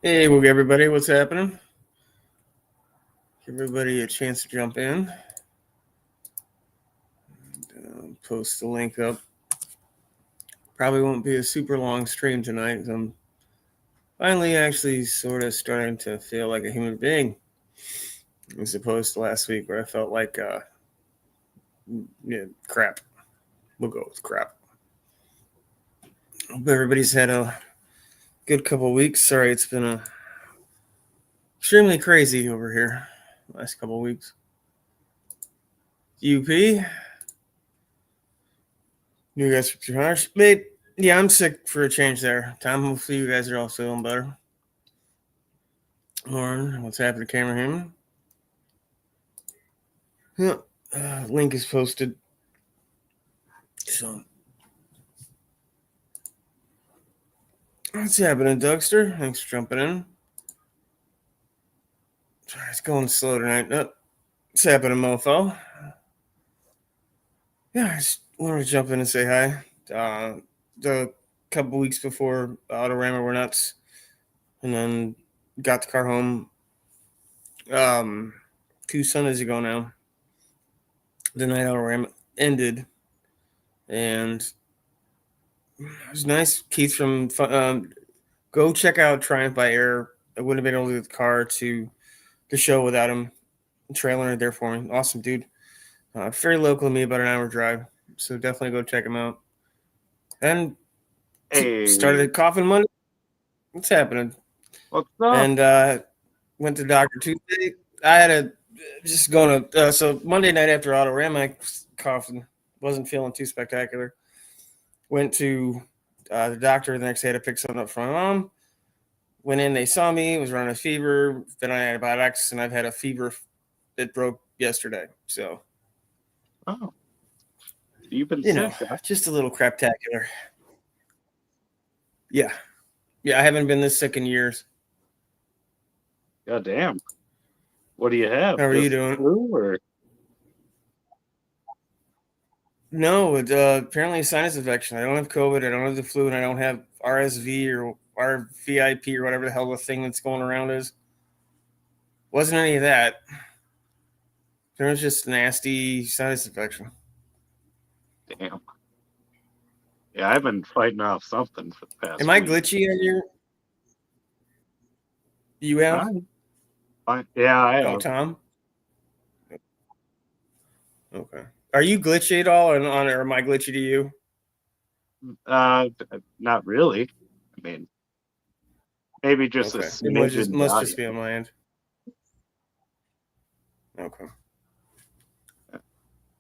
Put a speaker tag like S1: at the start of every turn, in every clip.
S1: Hey, well, everybody, what's happening? Give everybody a chance to jump in. Post the link up. Probably won't be a super long stream tonight. I'm finally actually sort of starting to feel like a human being, as opposed to last week where I felt like crap. We'll go with crap. Hope everybody's had a good couple of weeks. Sorry, it's been extremely crazy over here last couple of weeks. UP, you guys for 200, babe. Yeah, I'm sick for a change there. Tom, hopefully you guys are all feeling better. Lauren, what's happening, Cameron Hammond? Link is posted. So, what's happening, Dougster? Thanks for jumping in. Sorry, it's going slow tonight. What's happening, mofo? Yeah, I just wanted to jump in and say hi. The couple weeks before Autorama were nuts, and then got the car home 2 Sundays ago now. The night Autorama ended, and it was nice. Keith from go check out Triumph by Air. I wouldn't have been able to get the car to the show without him trailing it there for me. Awesome dude. Very local to me, about an hour drive. So definitely go check him out. And started at Coffin Monday. What's happening?
S2: What's up?
S1: And went to Dr. Tuesday. I had just going to so Monday night after Autorama, I coughing, wasn't feeling too spectacular. Went to the doctor the next day to pick something up from my mom. Went in, they saw me, was running a fever, then I had antibiotics, and I've had a fever that broke yesterday. So,
S2: you've been sick,
S1: just a little craptacular. Yeah, I haven't been this sick in years.
S2: God damn. What do you have?
S1: How are you doing?
S2: Flu or?
S1: No, it's apparently a sinus infection. I don't have COVID, I don't have the flu, and I don't have RSV or RVIP or whatever the hell the thing that's going around is. Wasn't any of that. There was just nasty sinus infection.
S2: Damn. Yeah, I've been fighting off something for the past
S1: Am I glitchy on your? You have?
S2: Fine. Yeah, I have.
S1: Oh, Tom? Okay. Are you glitchy at all, or am I glitchy to you?
S2: Not really. I mean, maybe just a smidgen.
S1: It must just be on my end. Okay.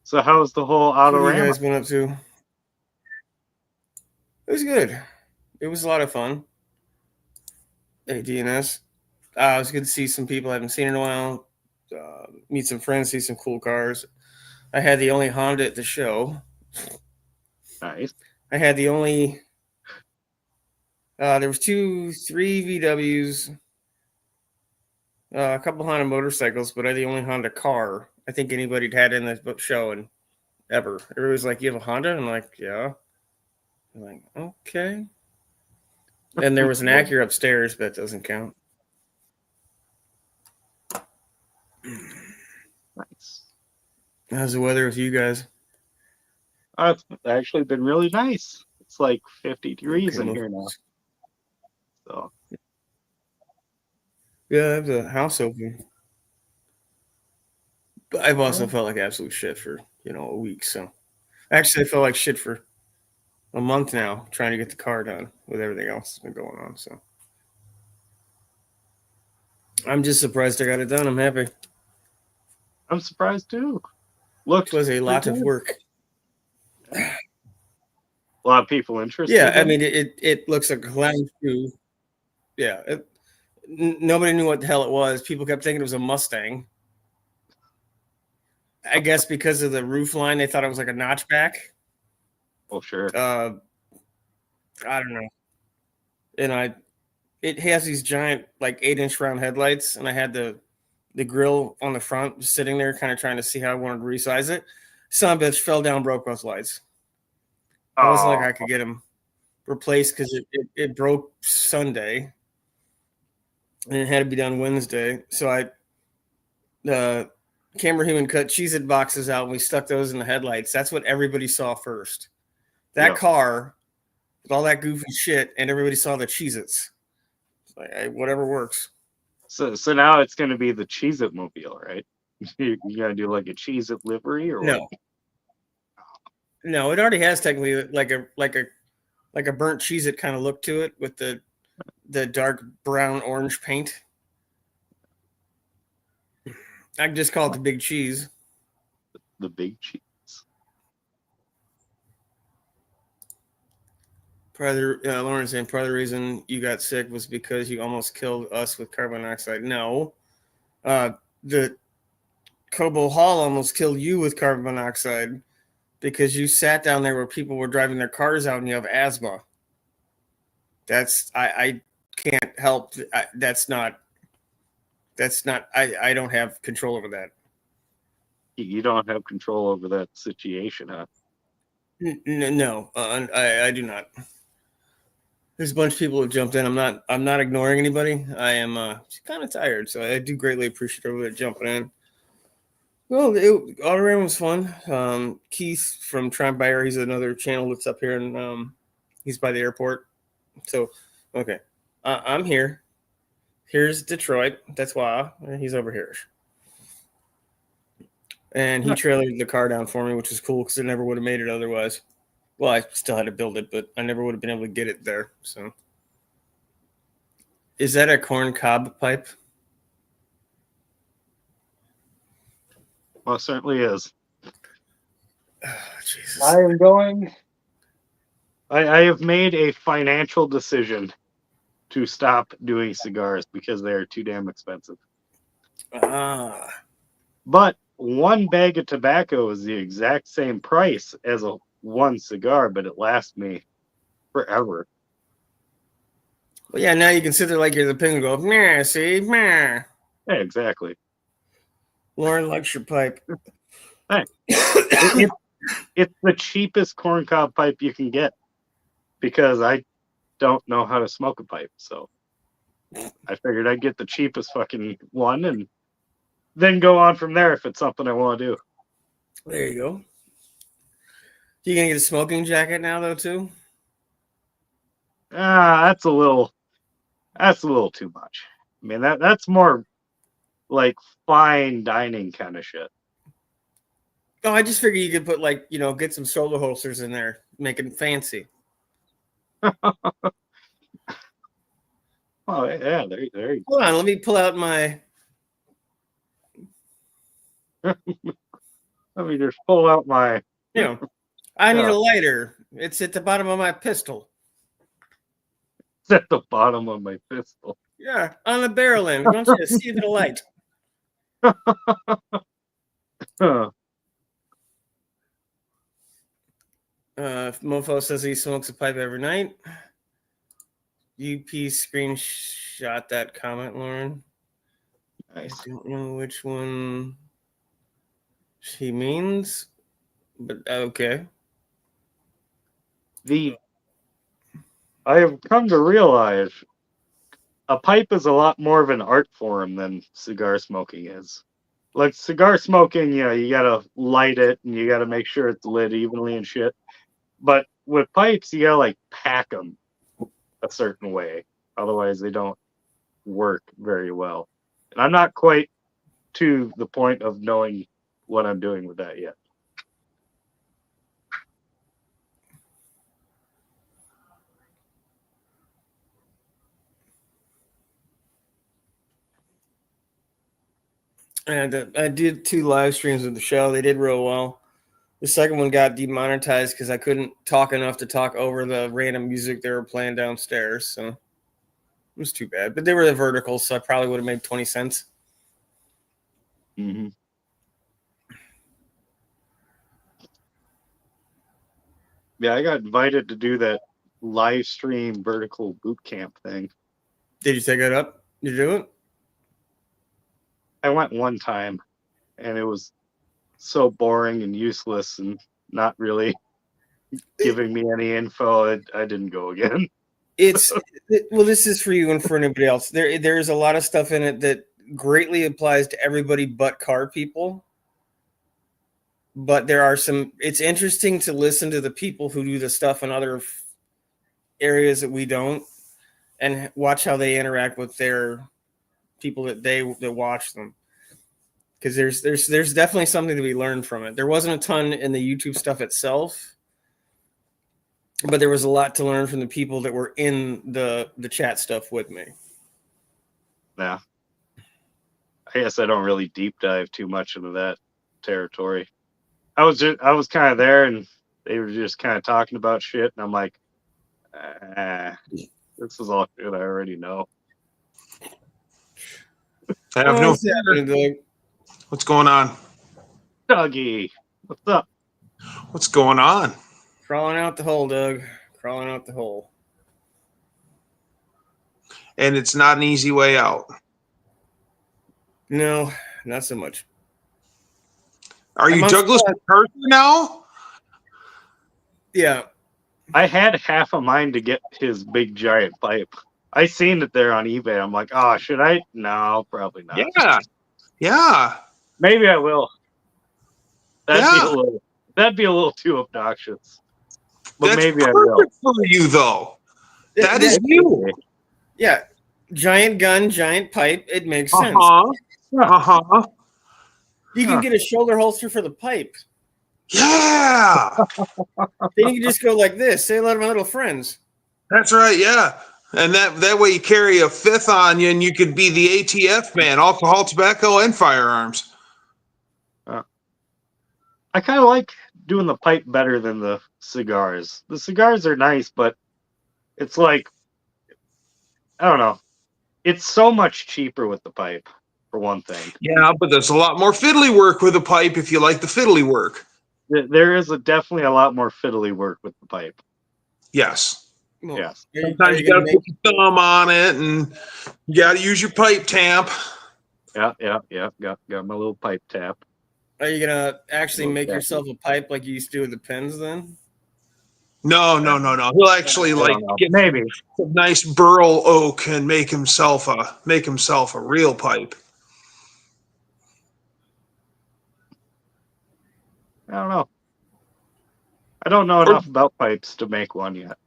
S2: So how's the whole Autorama?
S1: What have you guys been up to? It was good. It was a lot of fun. ADNS. It was good to see some people I haven't seen in a while. Meet some friends, see some cool cars. I had the only Honda at the show.
S2: Nice.
S1: I had the only. There was 3 VWs, a couple Honda motorcycles, but I had the only Honda car I think anybody'd had in this show and ever. Everybody's like, "You have a Honda?" And I'm like, "Yeah." I'm like, "Okay." And there was an Acura upstairs, but that doesn't count.
S2: Nice.
S1: How's the weather with you guys?
S2: It's actually been really nice. It's like 50 degrees in here now. So.
S1: Yeah, I have the house open. But I've also felt like absolute shit for, a week. So actually I felt like shit for a month now trying to get the car done with everything else that's been going on. So I'm just surprised I got it done. I'm happy.
S2: I'm surprised too. Look,
S1: it was a lot of work.
S2: A lot of people interested.
S1: Yeah, I mean it looks like a clown shoe. Yeah, nobody knew what the hell it was. People kept thinking it was a Mustang. I guess because of the roof line, they thought it was like a notchback.
S2: Oh, sure.
S1: I don't know. And it has these giant, like 8-inch round headlights, and I had the grill on the front, just sitting there, kind of trying to see how I wanted to resize it. Son of a bitch fell down, broke both lights. I wasn't like I could get them replaced because it broke Sunday. and it had to be done Wednesday. So I Camera Human cut Cheez-It boxes out and we stuck those in the headlights. That's what everybody saw first. That car with all that goofy shit, and everybody saw the Cheez-Its. Like, hey, whatever works.
S2: So now it's going to be the Cheez-It mobile, right? You got to do like a Cheez-It livery or
S1: No.
S2: what?
S1: No, it already has technically like a burnt Cheez-It kind of look to it with the dark brown orange paint. I can just call it the Big Cheese.
S2: The Big Cheese.
S1: Lauren saying part of the reason you got sick was because you almost killed us with carbon monoxide. No, the Cobo Hall almost killed you with carbon monoxide because you sat down there where people were driving their cars out and you have asthma. I can't help. That's not. I don't have control over that.
S2: You don't have control over that situation, huh?
S1: No, I do not. There's a bunch of people who jumped in. I'm not ignoring anybody. I am kind of tired, so I do greatly appreciate everybody jumping in. Well, Autoram was fun. Keith from Trump Bayer, he's another channel that's up here, and he's by the airport. So, okay, I'm here. Here's Detroit. That's why he's over here. And he trailered the car down for me, which was cool because I never would have made it otherwise. Well, I still had to build it, but I never would have been able to get it there. So, is that a corn cob pipe?
S2: Well, it certainly is.
S1: Oh, Jesus.
S2: I am going. I have made a financial decision to stop doing cigars because they are too damn expensive. But one bag of tobacco is the exact same price as one cigar, but it lasts me forever.
S1: Well, yeah, now you can sit there like you're the pig and go, meh, see, meh.
S2: Yeah, exactly.
S1: Lauren likes your pipe.
S2: Hey, it's the cheapest corncob pipe you can get because I don't know how to smoke a pipe. So I figured I'd get the cheapest fucking one and then go on from there if it's something I want to do.
S1: There you go. You gonna get a smoking jacket now, though, too?
S2: That's a little too much. I mean, that's more like fine dining kind of shit.
S1: Oh, I just figured you could put get some shoulder holsters in there, make it fancy.
S2: Oh yeah, there you go.
S1: Hold on, let me pull out my.
S2: Let me just pull out my.
S1: I need a lighter. It's at the bottom of my pistol.
S2: It's at the bottom of my pistol.
S1: Yeah, on the barrel end. I want you to see if it'll light. Mofo says he smokes a pipe every night. UP screenshot that comment, Lauren.
S2: Nice.
S1: I don't know which one she means, but okay.
S2: I have come to realize a pipe is a lot more of an art form than cigar smoking is. Like cigar smoking, you gotta light it and you gotta make sure it's lit evenly and shit. But with pipes, you gotta pack them a certain way, otherwise they don't work very well. And I'm not quite to the point of knowing what I'm doing with that yet.
S1: And I did 2 live streams of the show. They did real well. The second one got demonetized because I couldn't talk enough to talk over the random music they were playing downstairs. So it was too bad. But they were the verticals, so I probably would have made 20 cents.
S2: Mm-hmm. Yeah, I got invited to do that live stream vertical boot camp thing.
S1: Did you take it up? Did you do it?
S2: I went one time, and it was so boring and useless and not really giving me any info. I didn't go again.
S1: Well, this is for you and for anybody else. There's a lot of stuff in it that greatly applies to everybody but car people. But there are some. It's interesting to listen to the people who do the stuff in other areas that we don't, and watch how they interact with their people that watch them. Because there's definitely something to be learned from it. There wasn't a ton in the YouTube stuff itself, but there was a lot to learn from the people that were in the chat stuff with me.
S2: Yeah. I guess I don't really deep dive too much into that territory. I was kind of there, and they were just kind of talking about shit, and I'm like, this is all shit I already know.
S3: I have no. What's going on,
S2: Dougie? What's up?
S3: What's going on?
S1: Crawling out the hole, Doug. Crawling out the hole.
S3: And it's not an easy way out.
S1: No, not so much.
S3: Are you Douglas MacArthur now?
S1: Yeah.
S2: I had half a mind to get his big giant pipe. I seen it there on eBay. I'm like, oh, should I? No, probably not.
S3: Yeah.
S2: Maybe I will. That'd be a little too obnoxious. But
S3: that's
S2: maybe I will.
S3: Perfect for you, though. That is you.
S1: Yeah. Giant gun, giant pipe. It makes sense. You can get a shoulder holster for the pipe.
S3: Yeah.
S1: Then you can just go like this. Say hello to my little friends.
S3: That's right. Yeah. And that way you carry a fifth on you, and you could be the ATF man: alcohol, tobacco, and firearms.
S2: I kind of like doing the pipe better than the cigars. The cigars are nice, but it's like, I don't know. It's so much cheaper with the pipe, for one thing.
S3: Yeah, but there's a lot more fiddly work with a pipe if you like the fiddly work.
S2: There is definitely a lot more fiddly work with the pipe.
S3: Yes.
S1: Well,
S2: yes.
S3: Sometimes you got to put your thumb on it, and you got to use your pipe tamp.
S2: Yeah. Got my little pipe tap.
S1: Are you gonna actually make yourself a pipe like you used to do with the pens then?
S3: No. He'll actually get
S2: maybe
S3: a nice burl oak and make himself a real pipe.
S2: I don't know. I don't know enough about pipes to make one yet.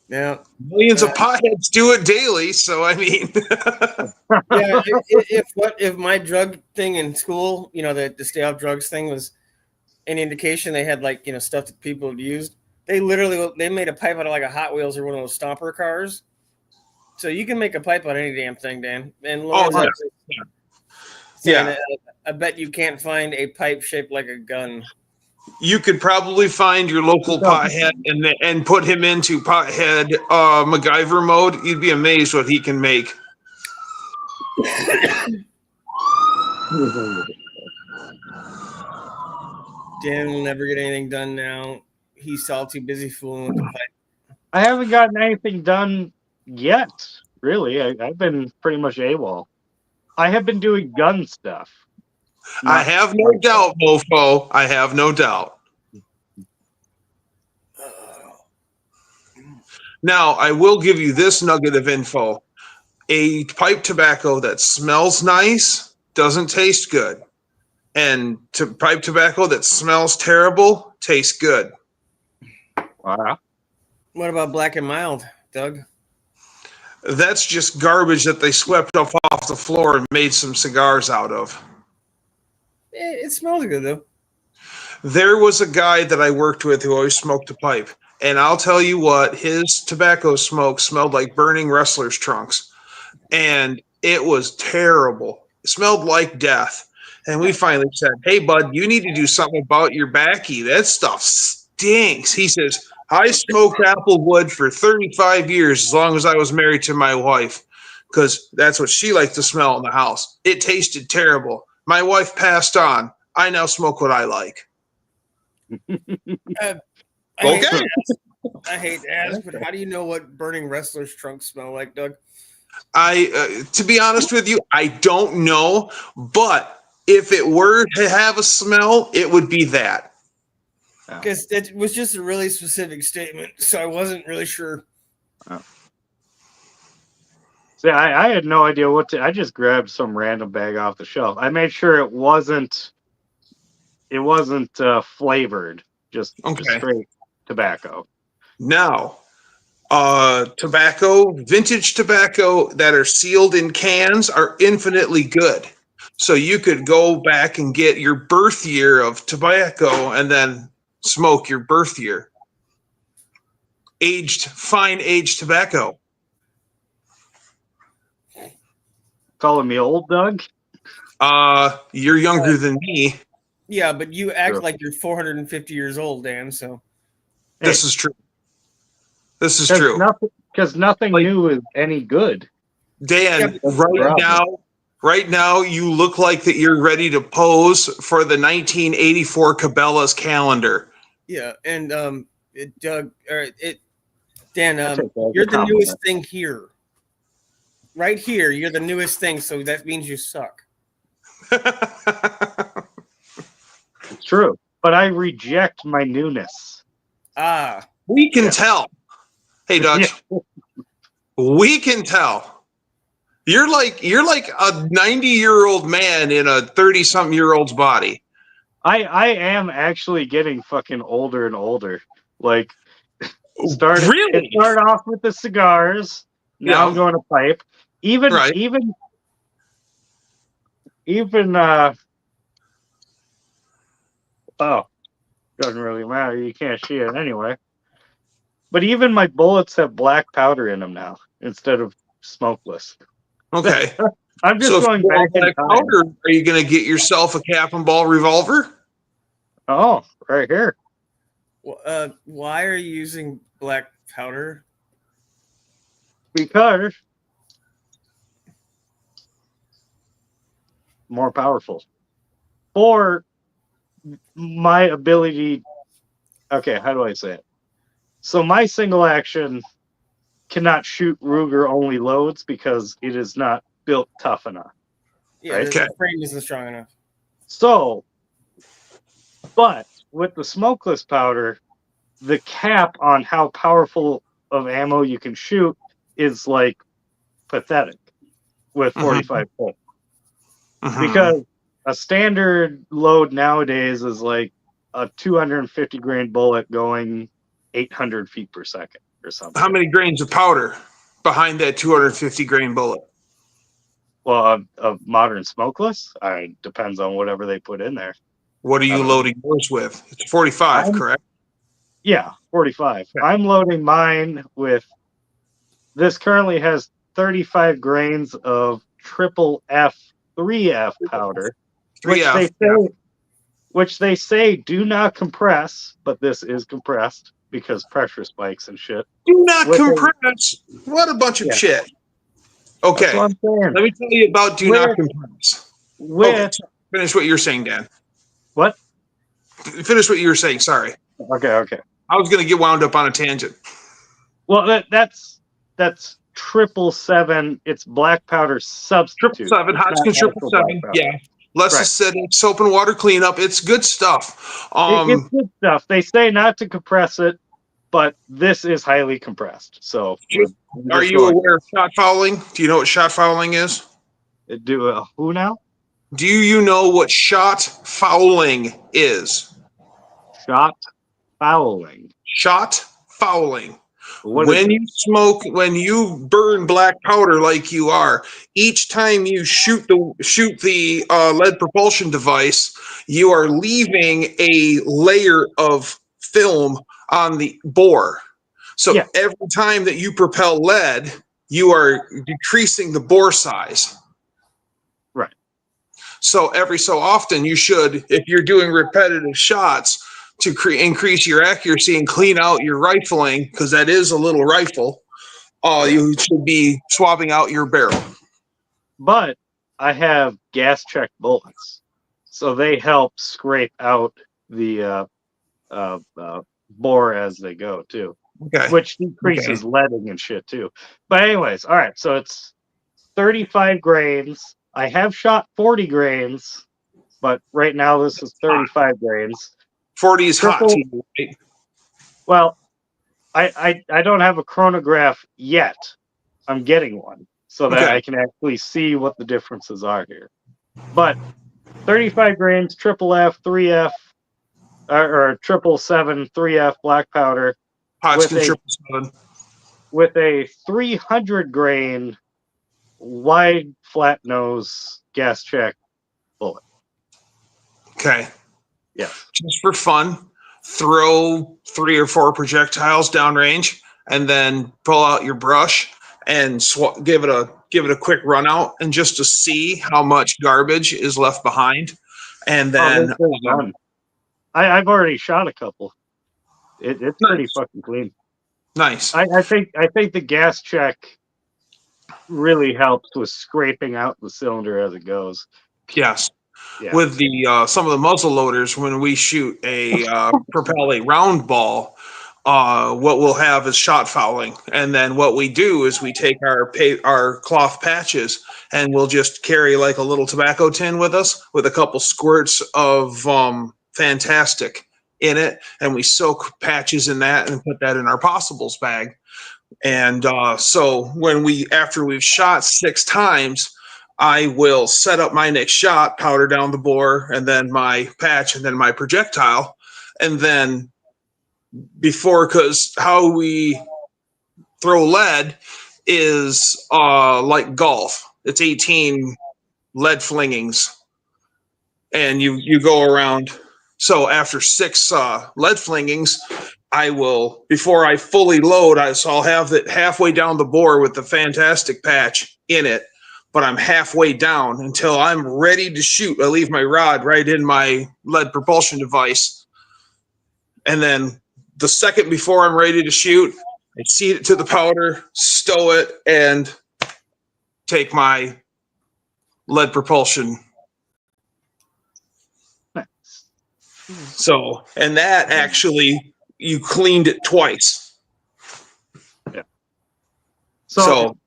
S1: Yeah.
S3: Millions of potheads do it daily, so I mean.
S1: Yeah, if my drug thing in school, the stay off drugs thing was any indication, they had stuff that people had used. They made a pipe out of like a Hot Wheels or one of those stomper cars. So you can make a pipe out of any damn thing, Dan. And
S3: yeah.
S1: I bet you can't find a pipe shaped like a gun.
S3: You could probably find your local pothead and put him into pothead MacGyver mode. You'd be amazed what he can make.
S1: Dan will never get anything done now. He's all too busy fooling with the pipe.
S2: I haven't gotten anything done yet, really. I've been pretty much AWOL. I have been doing gun stuff.
S3: I have no doubt, mofo. I have no doubt. Now, I will give you this nugget of info. A pipe tobacco that smells nice doesn't taste good. And pipe tobacco that smells terrible tastes good.
S2: Wow.
S1: What about Black and Mild, Doug?
S3: That's just garbage that they swept up off the floor and made some cigars out of.
S1: It smells good, though.
S3: There was a guy that I worked with who always smoked a pipe. And I'll tell you what, his tobacco smoke smelled like burning wrestlers' trunks. And it was terrible. It smelled like death. And we finally said, hey, bud, you need to do something about your backy. That stuff stinks. He says, I smoked applewood for 35 years as long as I was married to my wife because that's what she liked to smell in the house. It tasted terrible. My wife passed on. I now smoke what I like.
S1: I hate to ask, but how do you know what burning wrestlers' trunks smell like, Doug?
S3: To be honest with you, I don't know. But if it were to have a smell, it would be that.
S1: Because it was just a really specific statement, so I wasn't really sure.
S2: See, I had no idea what to. I just grabbed some random bag off the shelf. I made sure it wasn't flavored, just
S3: Okay.
S2: straight tobacco.
S3: Now, vintage tobacco that are sealed in cans are infinitely good. So you could go back and get your birth year of tobacco and then smoke your birth year. Fine aged tobacco.
S2: Calling me old, Doug?
S3: You're younger than me.
S1: Yeah, but you act
S2: True.
S1: like you're 450 years old, Dan. So
S3: This is true. This is true.
S2: Because nothing new is any good.
S3: Dan,
S1: Yeah,
S3: right now, you look like that you're ready to pose for the 1984 Cabela's calendar.
S1: yeah, and Doug, Dan,
S2: That's okay.
S1: you're the newest thing here. Right here, you're the newest thing, so that means you suck.
S2: It's true, but I reject my newness.
S1: Ah,
S3: We can tell. Hey, Dutch.
S2: Yeah.
S3: We can tell. You're like a 90-year-old man in a 30-something-year-old's body.
S2: I am actually getting fucking older and older. Like, it started off with the cigars. Now I'm going to pipe. Even oh, doesn't really matter. You can't see it anyway. But even my bullets have black powder in them now instead of smokeless.
S3: Okay.
S2: I'm just going back in time.
S3: Powder, are you going to get yourself a cap and ball revolver?
S2: Oh, right here.
S1: why are you using black powder?
S2: Because more powerful. For my ability. Okay, how do I say it? So my single action cannot shoot Ruger only loads because it is not built tough enough.
S1: Yeah,
S2: right?
S1: the frame isn't strong enough.
S2: So, but with the smokeless powder, the cap on how powerful of ammo you can shoot is like pathetic with 45 foot. Because a standard load nowadays is like a 250 grain bullet going 800 feet per second or something.
S3: How many grains of powder behind that 250 grain bullet?
S2: Well, a modern smokeless, depends on whatever they put in there.
S3: What are you loading yours with? It's 45, correct?
S2: Yeah, 45.
S3: Okay.
S2: I'm loading mine with, this currently has 35 grains of triple F 3F powder,
S3: 3F,
S2: which they say do not compress, but this is compressed because pressure spikes and shit.
S3: Do not compress. What a bunch of shit. Okay.
S2: That's what I'm saying.
S3: Let me tell you about do not compress. Finish what you're saying, Dan.
S2: What?
S3: Finish what you were saying. Sorry.
S2: Okay.
S3: I was going to get wound up on a tangent.
S2: Well, that's 777. It's black powder substitute.
S3: 777, Hodgkin 777. Yeah. Less acidic, soap and water cleanup. It's good stuff.
S2: It's good stuff. They say not to compress it, but this is highly compressed. So,
S3: are you aware of shot fouling? Do you know what shot fouling is?
S2: Who now?
S3: Do you know what shot fouling is?
S2: Shot fouling.
S3: Shot fouling. When you burn black powder like you are, each time you shoot the lead propulsion device, you are leaving a layer of film on the bore. So every time that you propel lead, you are decreasing the bore size.
S2: Right.
S3: So every so often you should, if you're doing repetitive shots, to increase your accuracy and clean out your rifling, because that is a little rifle, you should be swapping out your barrel.
S2: But I have gas check bullets, so they help scrape out the bore as they go too, which decreases leading and shit too. But anyways, all right, so it's 35 grains. I have shot 40 grains, but right now this is 35 grains.
S3: 40 is hot to you, right?
S2: Well, I don't have a chronograph yet. I'm getting one so that
S3: Okay.
S2: I can actually see what the differences are here. But 35 grains, triple F, 3F, or triple 7, 3F black powder
S3: Hodgkin
S2: with
S3: 777.
S2: a 300 grain wide flat nose gas check bullet.
S3: Okay.
S2: Yes.
S3: Just for fun, throw 3 or 4 projectiles downrange, and then pull out your brush and give it a quick run out, and just to see how much garbage is left behind, and then
S2: There's none. I've already shot a couple. It's pretty
S3: nice,
S2: fucking clean.
S3: nice.
S2: I think the gas check really helps with scraping out the cylinder as it goes.
S3: Yes.
S2: Yeah.
S3: With the some of the muzzle loaders, when we shoot a propel a round ball, what we'll have is shot fouling, and then what we do is we take our cloth patches, and we'll just carry like a little tobacco tin with us with a couple squirts of Fantastic in it, and we soak patches in that and put that in our possibles bag. And so after we've shot 6 times, I will set up my next shot, powder down the bore, and then my patch, and then my projectile. And then because how we throw lead is like golf. It's 18 lead flingings, and you go around. So after 6 lead flingings, I will, before I fully load, I'll have it halfway down the bore with the Fantastic patch in it, but I'm halfway down until I'm ready to shoot. I leave my rod right in my lead propulsion device, and then the second before I'm ready to shoot, I seat it to the powder, stow it, and take my lead propulsion. So, and that actually, you cleaned it twice.
S2: Yeah. So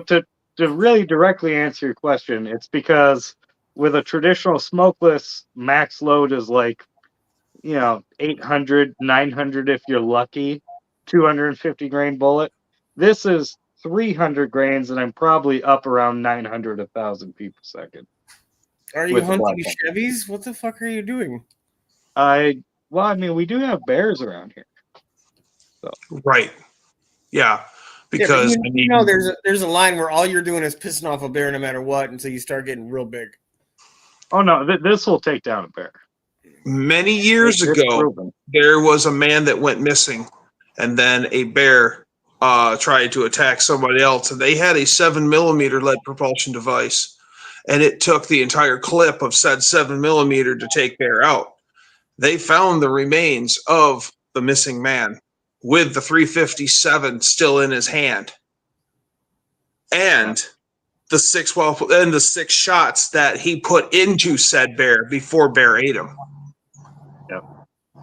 S2: to really directly answer your question, it's because with a traditional smokeless, max load is like, 800, 900 if you're lucky, 250 grain bullet. This is 300 grains, and I'm probably up around 900, 1,000 feet per second.
S1: Are you
S2: with the
S1: hunting
S2: black
S1: Chevys? What the fuck are you doing?
S2: We do have bears around here.
S3: Right. Yeah. Because
S1: there's a line where all you're doing is pissing off a bear no matter what until you start getting real big.
S2: Oh no, this will take down a bear.
S3: Many years ago, there was a man that went missing, and then a bear tried to attack somebody else, and they had a 7mm lead propulsion device, and it took the entire clip of said 7mm to take bear out. They found the remains of the missing man with the 357 still in his hand, and the 6 shots that he put into said bear before bear ate him.
S2: Yep.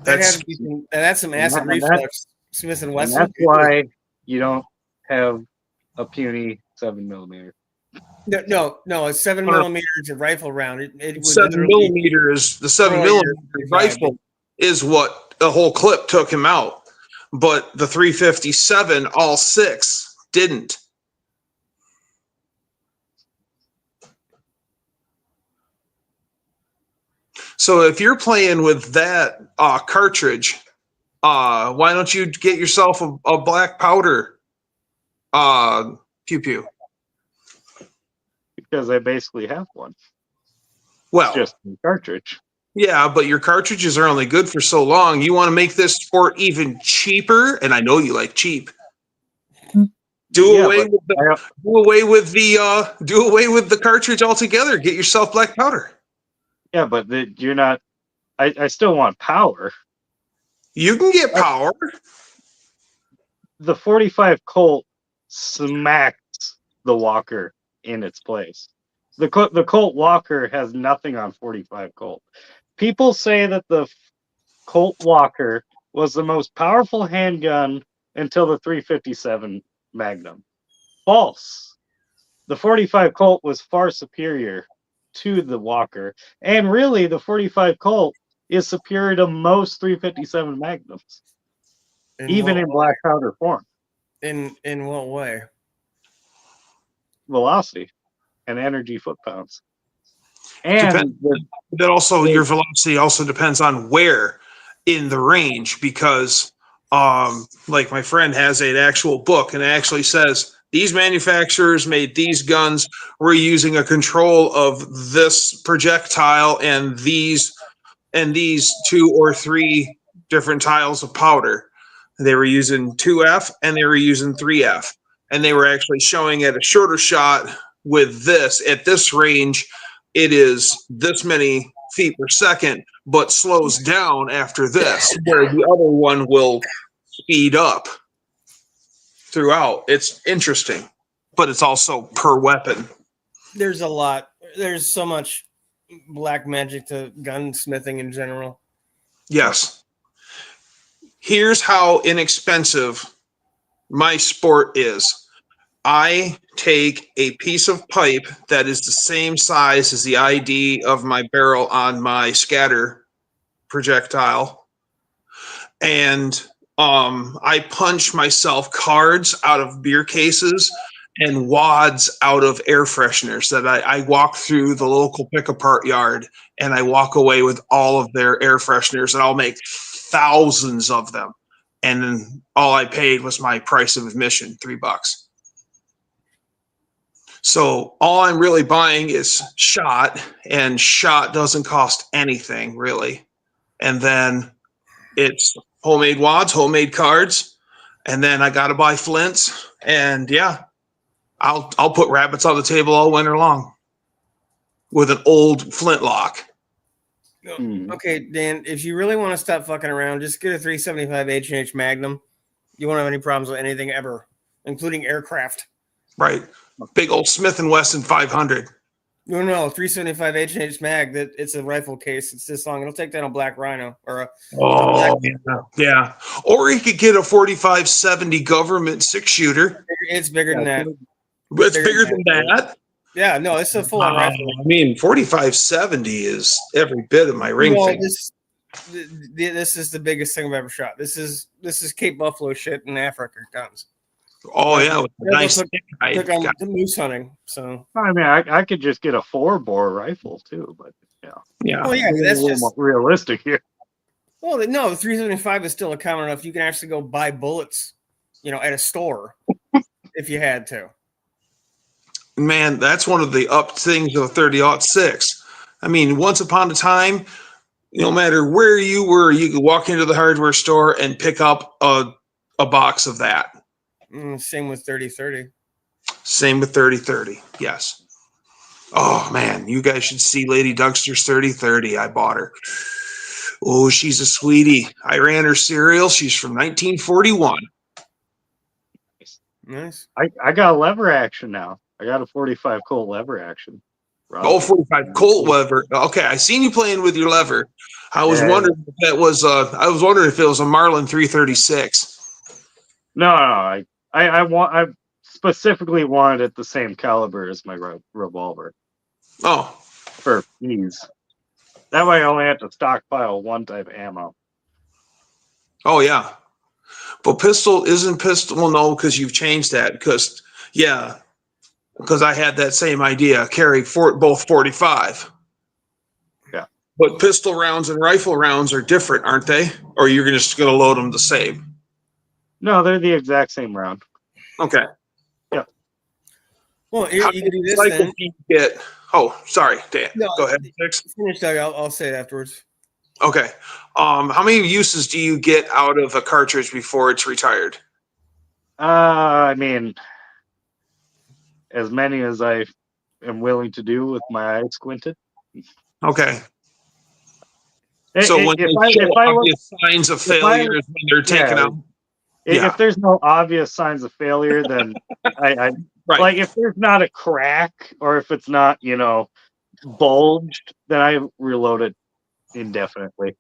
S1: That's some acid reflux. Smith and Wesson.
S2: And that's why you don't have a puny 7mm.
S1: No, a 7mm is a rifle round. It was
S3: 7mm is the 7mm rifle is what the whole clip took him out, but the 357, all 6 didn't. So if you're playing with that cartridge, why don't you get yourself a black powder pew pew?
S2: Because I basically have one.
S3: Well,
S2: it's just a cartridge.
S3: Yeah, but your cartridges are only good for so long. You want to make this sport even cheaper, and I know you like cheap. Do away with the cartridge altogether. Get yourself black powder.
S2: Yeah, but you're not. I still want power.
S3: You can get power.
S2: The 45 Colt smacks the Walker in its place. The Colt Walker has nothing on 45 Colt. People say that the Colt Walker was the most powerful handgun until the 357 Magnum. False. The 45 Colt was far superior to the Walker, and really the 45 Colt is superior to most 357 Magnums. even in black powder form.
S1: In what way?
S2: Velocity and energy foot-pounds. And
S3: that also your velocity also depends on where in the range, because like my friend has an actual book and it actually says these manufacturers made these guns. We're using a control of this projectile and these 2 or 3 different tiles of powder. They were using 2F and they were using 3F, and they were actually showing at a shorter shot with this at this range. It is this many feet per second, but slows down after this, where the other one will speed up throughout. It's interesting, but it's also per weapon.
S1: There's a lot. There's so much black magic to gunsmithing in general.
S3: Yes. Here's how inexpensive my sport is. I take a piece of pipe that is the same size as the ID of my barrel on my scatter projectile, and I punch myself cards out of beer cases and wads out of air fresheners that I walk through the local pick-apart yard, and I walk away with all of their air fresheners, and I'll make thousands of them. And then all I paid was my price of admission, $3. So all I'm really buying is shot, and shot doesn't cost anything really. And then it's homemade wads, homemade cards, and then I got to buy flints. And yeah, I'll put rabbits on the table all winter long with an old flintlock.
S1: Okay, Dan, if you really want to stop fucking around, just get a 375 H&H Magnum. You won't have any problems with anything ever, including aircraft.
S3: Right. Big old Smith & Wesson 500.
S1: No, 375 H&H Mag. That it's a rifle case. It's this long. It'll take down a black Rhino or a
S3: black. Yeah. Or you could get a 4570 government 6-shooter.
S1: It's bigger than that.
S3: It's bigger than that.
S1: Yeah, no, it's a full-on rifle.
S3: I mean, 4570 is every bit of my ring finger.
S1: This is the biggest thing I've ever shot. This is Cape Buffalo shit in Africa guns.
S3: Oh yeah, with the nice
S1: took on the moose hunting. So
S2: I mean, I could just get a 4-bore rifle too, but
S3: yeah.
S1: Well, yeah, that's
S2: a little more realistic here.
S1: Well, no, the 375 is still a common enough. You can actually go buy bullets, at a store if you had to.
S3: Man, that's one of the up things of 30-06. I mean, once upon a time, no matter where you were, you could walk into the hardware store and pick up a box of that.
S1: Same with 30-30.
S3: Same with 30-30. Yes. Oh man, you guys should see Lady Dunkster's 30-30. I bought her. Oh, she's a sweetie. I ran her serial. She's from 1941.
S1: Nice.
S2: I got a lever action now. I got a 45 Colt lever action.
S3: Oh, 45 Colt lever. Okay, I seen you playing with your lever. I was wondering if that was. I was wondering if it was a Marlin 336.
S2: No, I specifically wanted it the same caliber as my revolver.
S3: Oh,
S2: for ease. That way, I only have to stockpile one type of ammo.
S3: Oh yeah, but pistol isn't pistol. Well, no, because you've changed that. Because I had that same idea. Carry both 45.
S2: Yeah,
S3: but pistol rounds and rifle rounds are different, aren't they? Or you're just going to load them the same?
S2: No, they're the exact same round.
S3: Okay.
S2: Yeah.
S1: Well, you can do this then.
S3: Oh, sorry, Dan.
S1: No,
S3: go ahead.
S1: Finish, Doug. I'll say it afterwards.
S3: Okay. How many uses do you get out of a cartridge before it's retired?
S2: I mean, as many as I am willing to do with my eyes squinted.
S3: Okay. So when obvious signs of failure is when they're taken out.
S2: If there's no obvious signs of failure, then I
S3: right.
S2: Like if there's not a crack or if it's not, bulged, then I reload it indefinitely.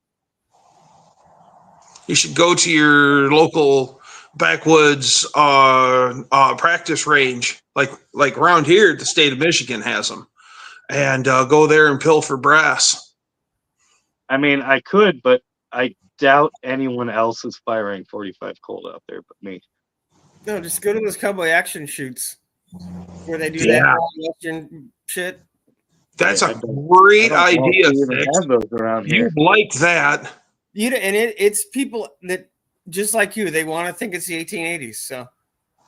S3: You should go to your local backwoods practice range, like around here. The state of Michigan has them, and go there and pilfer brass.
S2: I mean, I could, but I doubt anyone else is firing 45 Colt out there but me.
S1: No, just go to those cowboy action shoots where they do
S3: Yeah.
S1: that Western shit.
S3: That's
S2: I
S3: a
S2: don't-
S3: great
S2: I don't know if
S3: idea,
S2: we even
S3: Six.
S2: have those around here.
S3: You like that.
S1: It's people that just like you, they want to think it's the 1880s. So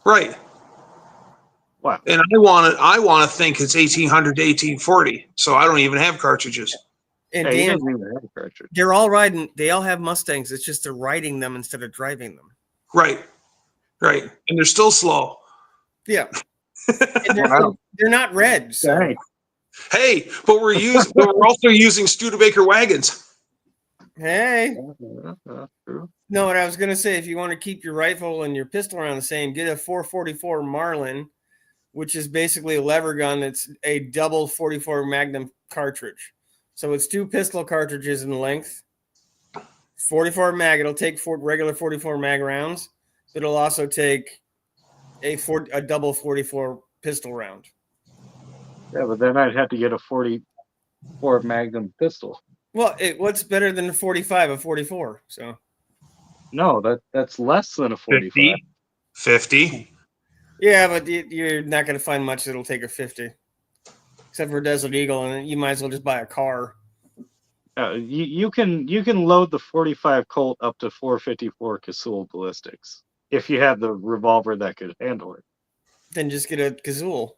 S3: Right.
S2: Wow.
S3: And I want to think it's 1800 to 1840, so I don't even have cartridges.
S1: and
S2: Yeah, he
S1: Dan,
S2: doesn't even have a cartridge.
S1: they're all riding. They all have Mustangs. It's just they're riding them instead of driving them.
S3: Right. Right. And they're still slow.
S1: Yeah, and
S2: Wow.
S1: they're not red. So
S2: Dang.
S3: Hey, but we're also using Studebaker wagons.
S1: hey,
S2: True.
S1: no. What I was gonna say, if you want to keep your rifle and your pistol around the same, get a 444 Marlin, which is basically a lever gun. It's a double 44 Magnum cartridge. So it's 2 pistol cartridges in length. 44 mag. It'll take regular 44 mag rounds. It'll also take a double 44 pistol round.
S2: Yeah, but then I'd have to get a 44 Magnum pistol.
S1: Well, what's better than a 45? A 44. So
S2: No, that's less than a 45.
S3: 50.
S1: yeah, but you're not going to find much that'll take a 50, except for Desert Eagle, and you might as well just buy a car.
S2: You can load the 45 Colt up to 454 Casull ballistics if you have the revolver that could handle it.
S1: Then just get a Casull.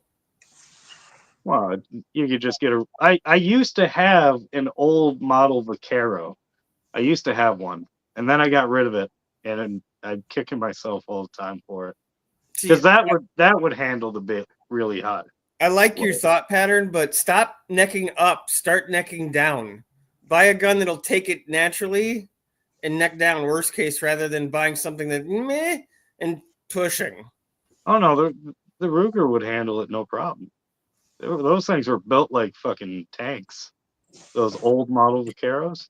S2: Well, you could just get a. I used to have an old model Vaquero. I used to have one, and then I got rid of it, and I'm kicking myself all the time for it because that would handle the bit really hot.
S1: I like your thought pattern, but stop necking up. Start necking down. Buy a gun that'll take it naturally and neck down, worst case, rather than buying something that meh and pushing.
S2: Oh no, the Ruger would handle it no problem. Those things were built like fucking tanks. Those old model Vaqueros.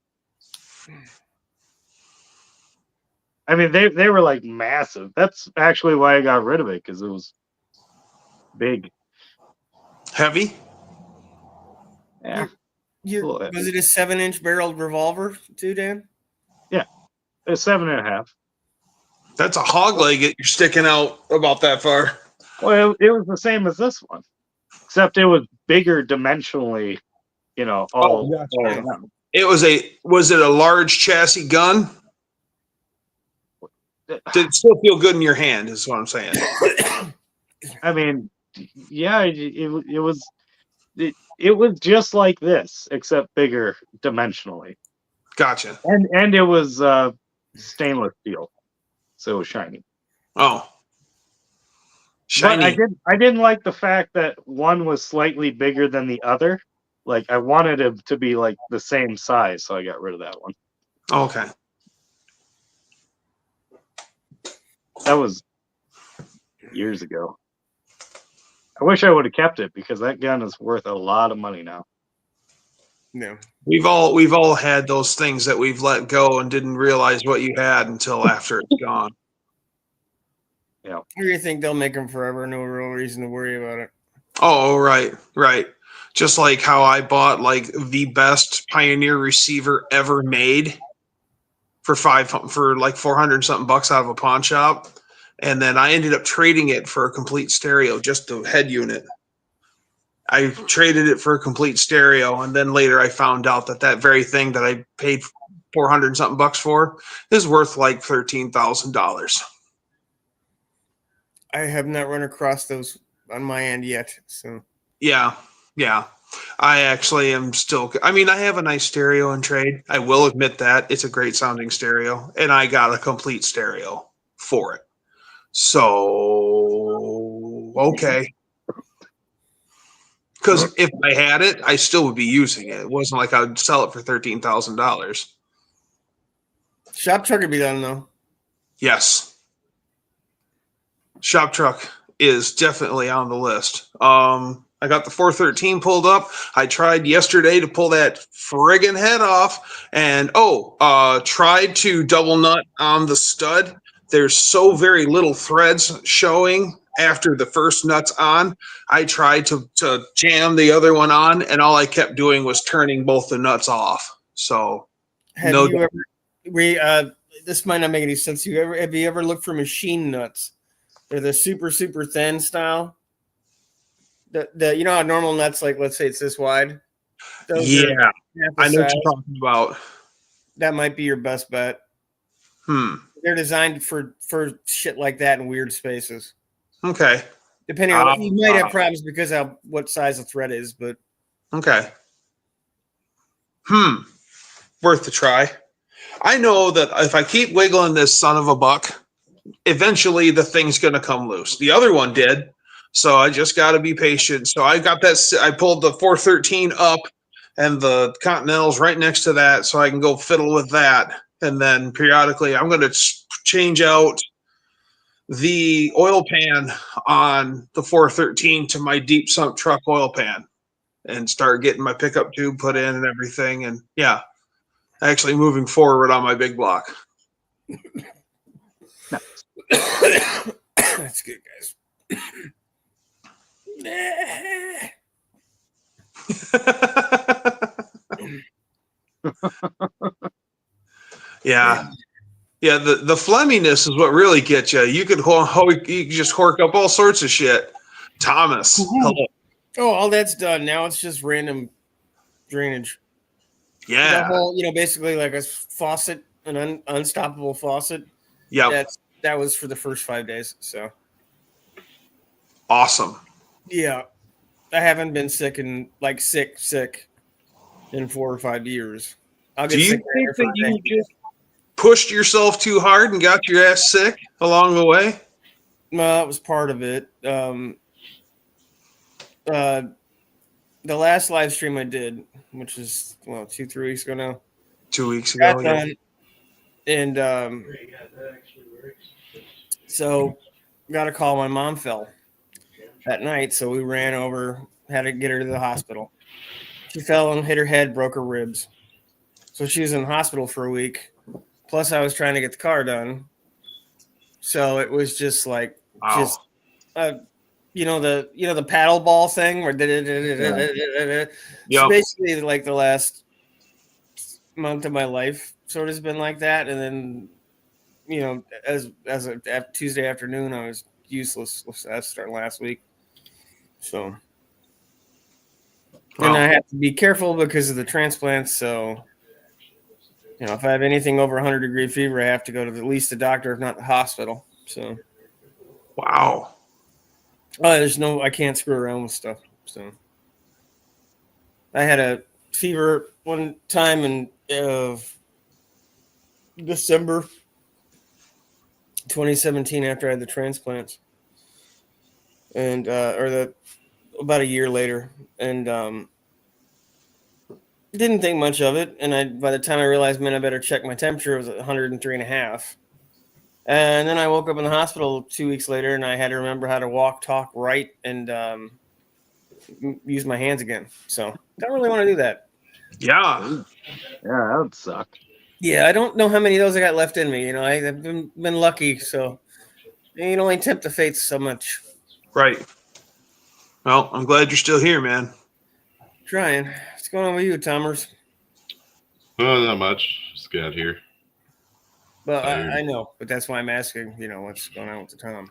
S2: I mean, they were like massive. That's actually why I got rid of it, because it was big.
S3: Heavy?
S2: Yeah.
S1: Was it a 7-inch barreled revolver too, Dan?
S2: Yeah. It's 7.5.
S3: That's a hog leg you're sticking out about that far.
S2: Well, it was the same as this one, except it was bigger dimensionally, all
S3: gotcha.
S2: around.
S3: Was it a large chassis gun? Did it still feel good in your hand, is what I'm saying.
S2: I mean, yeah, it was just like this, except bigger dimensionally.
S3: Gotcha.
S2: And it was stainless steel, so it was shiny.
S3: Oh. Shiny.
S2: But I didn't like the fact that one was slightly bigger than the other. Like, I wanted it to be like the same size, so I got rid of that one.
S3: Okay.
S2: That was years ago. I wish I would have kept it, because that gun is worth a lot of money now.
S1: No.
S3: We've all had those things that we've let go and didn't realize what you had until after it's gone.
S2: Yeah.
S1: Or you think they'll make them forever? No real reason to worry about it.
S3: Oh, right. Just like how I bought like the best Pioneer receiver ever made for like 400 something bucks out of a pawn shop, and then I ended up trading it for a complete stereo, just the head unit. I traded it for a complete stereo, and then later I found out that very thing that I paid 400 something bucks for is worth like $13,000.
S1: I have not run across those on my end yet. So
S3: Yeah. I actually am still. I mean, I have a nice stereo in trade. I will admit that it's a great sounding stereo, and I got a complete stereo for it. So okay. Because if I had it, I still would be using it. It wasn't like I would sell it for $13,000.
S1: shop truck would be done though.
S3: Yes. Shop truck is definitely on the list. I got the 413 pulled up. I tried yesterday to pull that friggin' head off, and tried to double nut on the stud. There's so very little threads showing after the first nut's on. I tried to jam the other one on, and all I kept doing was turning both the nuts off. So
S1: This might not make any sense to you. Have you ever looked for machine nuts? They're the super thin style. The you know how normal nuts, like let's say it's this wide. Those are
S3: Yeah,
S1: half the
S3: I know what
S1: size.
S3: you're talking about.
S1: That might be your best bet. They're designed for shit like that in weird spaces.
S3: Okay.
S1: Depending on, you might have problems because of what size the thread is, but
S3: Okay. Worth a try. I know that if I keep wiggling this son of a buck, eventually the thing's going to come loose. The other one did. So I just got to be patient. So I got that. I pulled the 413 up and the Continental's right next to that so I can go fiddle with that. And then periodically I'm going to change out the oil pan on the 413 to my deep sunk truck oil pan and start getting my pickup tube put in and everything. And yeah, actually moving forward on my big block.
S1: that's good, guys.
S3: Yeah. Yeah, the phlegminess is what really gets you. You could just hork up all sorts of shit. Thomas, hello.
S1: Oh, all that's done. Now it's just random drainage.
S3: Yeah.
S1: The whole, basically like a faucet, an unstoppable faucet.
S3: Yeah.
S1: That was for the first 5 days. So
S3: awesome.
S1: Yeah. I haven't been sick in sick in 4 or 5 years. I'll get
S3: Do you
S1: sick
S3: think that you just pushed yourself too hard and got your ass sick along the way?
S1: No, that was part of it. The last live stream I did, which is 2-3 weeks ago now.
S3: 2 weeks ago, yeah.
S1: And so got a call. My mom fell that night, so we ran over, had to get her to the hospital. She fell and hit her head, broke her ribs. So she was in the hospital for a week. Plus, I was trying to get the car done. So it was just like, the paddle ball thing where so basically like the last month of my life sort of has been like that. And then, as a Tuesday afternoon, I was useless. That's starting last week. So, and I have to be careful because of the transplants. So, if I have anything over 100-degree fever, I have to go to at least the doctor, if not the hospital. So,
S3: wow.
S1: I can't screw around with stuff. So, I had a fever one time in December 2017 after I had the transplants, and about a year later, and didn't think much of it. And by the time I realized, man, I better check my temperature, it was 103.5. And then I woke up in the hospital 2 weeks later, and I had to remember how to walk, talk, write, and use my hands again. So don't really want to do that.
S2: Yeah, that would suck.
S1: Yeah, I don't know how many of those I got left in me. I've been lucky, so you can only tempt the fates so much.
S3: Right. Well, I'm glad you're still here, man.
S1: Trying. What's going on with you, Tomers?
S4: Oh, not much. Just got here.
S1: Well, I know, but that's why I'm asking, what's going on with the Tom.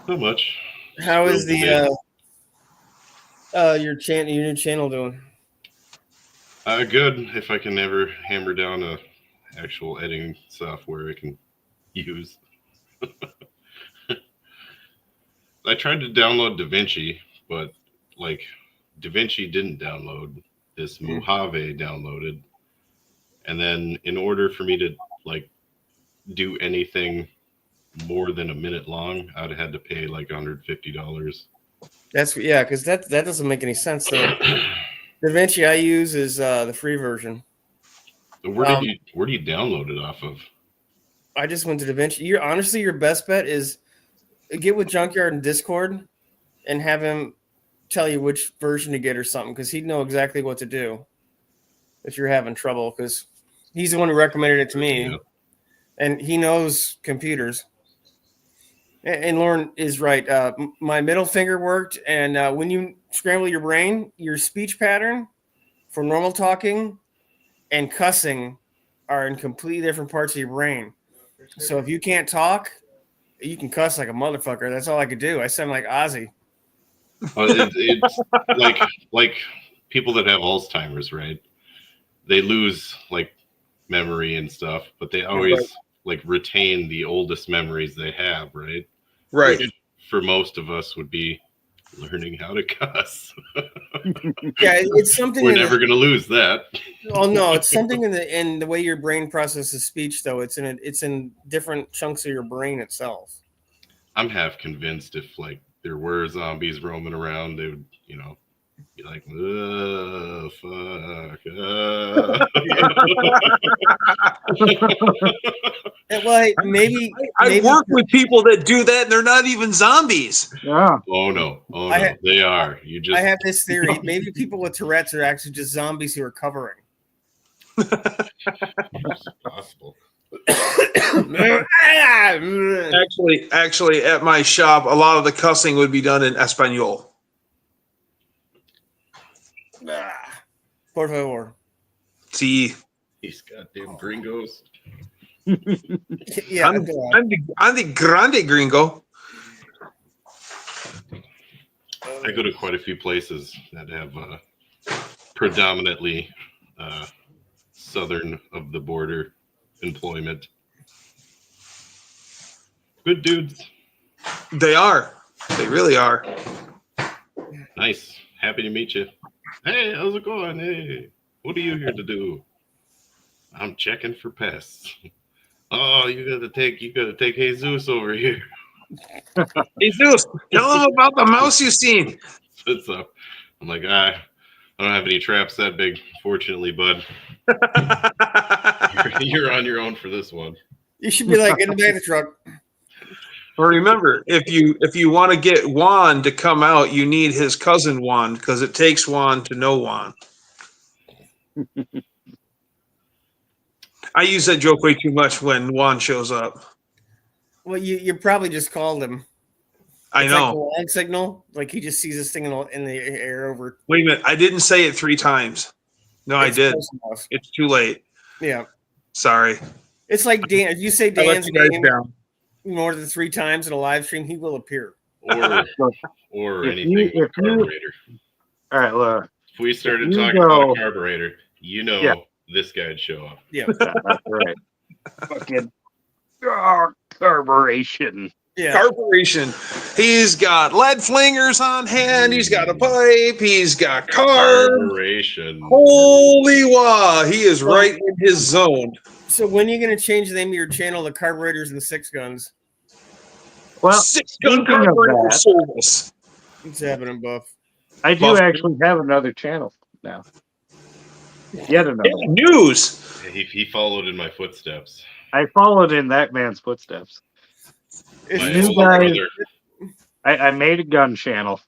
S4: Not much.
S1: How is your new channel doing?
S4: Good. If I can ever hammer down a actual editing software I can use. I tried to download DaVinci, but DaVinci didn't download. This Mojave downloaded. And then in order for me to do anything more than a minute long, I'd have had to pay $150.
S1: Because that doesn't make any sense. So DaVinci I use is the free version.
S4: Where do you download it off of?
S1: I just went to DaVinci. Honestly, your best bet is get with Junkyard in Discord and have him tell you which version to get or something, because he'd know exactly what to do if you're having trouble, because he's the one who recommended it to me, and he knows computers. And Lauren is right. My middle finger worked, and when you scramble your brain, your speech pattern for normal talking and cussing are in completely different parts of your brain. So if you can't talk, you can cuss like a motherfucker. That's all I could do. I sound like Ozzy.
S4: It's like people that have Alzheimer's, right? They lose like memory and stuff, but they always like retain the oldest memories they have, right?
S3: Right.
S4: Which for most of us would be learning how to cuss.
S1: Yeah, it's something.
S4: We're never going to lose that.
S1: Oh no, it's something in the way your brain processes speech, though. It's in different chunks of your brain itself.
S4: I'm half convinced if like there were zombies roaming around, they would, be like, oh, fuck.
S1: Well, maybe
S3: I work with people that do that, and they're not even zombies.
S2: Yeah.
S4: Oh no, they are.
S1: I have this theory. Maybe people with Tourette's are actually just zombies who are covering.
S4: It's possible.
S3: Actually, at my shop, a lot of the cussing would be done in Espanol.
S1: Por favor.
S3: See,
S4: These goddamn gringos.
S1: Yeah,
S3: I'm the grande gringo.
S4: I go to quite a few places that have predominantly southern of the border employment. Good dudes.
S3: They are. They really are.
S4: Nice. Happy to meet you. Hey, how's it going? Hey, what are you here to do? I'm checking for pests. Oh, you gotta take Jesus over here.
S3: Jesus, tell them about the mouse you seen.
S4: So I'm like, I don't have any traps that big, fortunately, bud. You're on your own for this one.
S1: You should be like, in the back of the truck.
S3: Well, remember, if you want to get Juan to come out, you need his cousin Juan, because it takes Juan to know Juan. I use that joke way too much when Juan shows up.
S1: Well, you probably just called him.
S3: I
S1: It's
S3: know.
S1: like a long signal. Like he just sees this thing in the air over.
S3: Wait a minute. I didn't say it 3 times. No, I
S1: It's
S3: did.
S1: close enough.
S3: It's too late.
S1: Yeah.
S3: Sorry.
S1: It's like Dan. If you say
S3: I let
S1: Dan's
S3: you guys
S1: name
S3: down.
S1: more than 3 times in a live stream, he will appear.
S4: Or
S2: If
S4: anything
S2: you-
S4: with
S2: if you-
S4: carburetor.
S2: All right, look.
S4: If we started
S2: you
S4: talking
S2: go-
S4: about carburetor,
S2: Yeah.
S4: this guy'd show up.
S1: Yeah.
S2: That's right. Fucking carburation.
S1: Yeah.
S3: Corporation. He's got lead flingers on hand. He's got a pipe. He's got carbs.
S4: Carburation.
S3: Holy wow. He is right in his zone.
S1: So when are you going to change the name of your channel to Carburetors and Six Guns?
S2: Well,
S3: 6-gun
S2: speaking of
S3: carburetor
S2: that-
S3: service.
S1: What's happening, Buff?
S2: I do
S3: Buff-
S2: actually have another channel now. Yet another.
S3: Hey, news.
S4: He followed in my footsteps.
S2: I followed in that man's footsteps.
S1: Is
S4: My
S1: this
S2: you
S4: older
S2: guys-
S4: brother,
S2: I made a gun channel.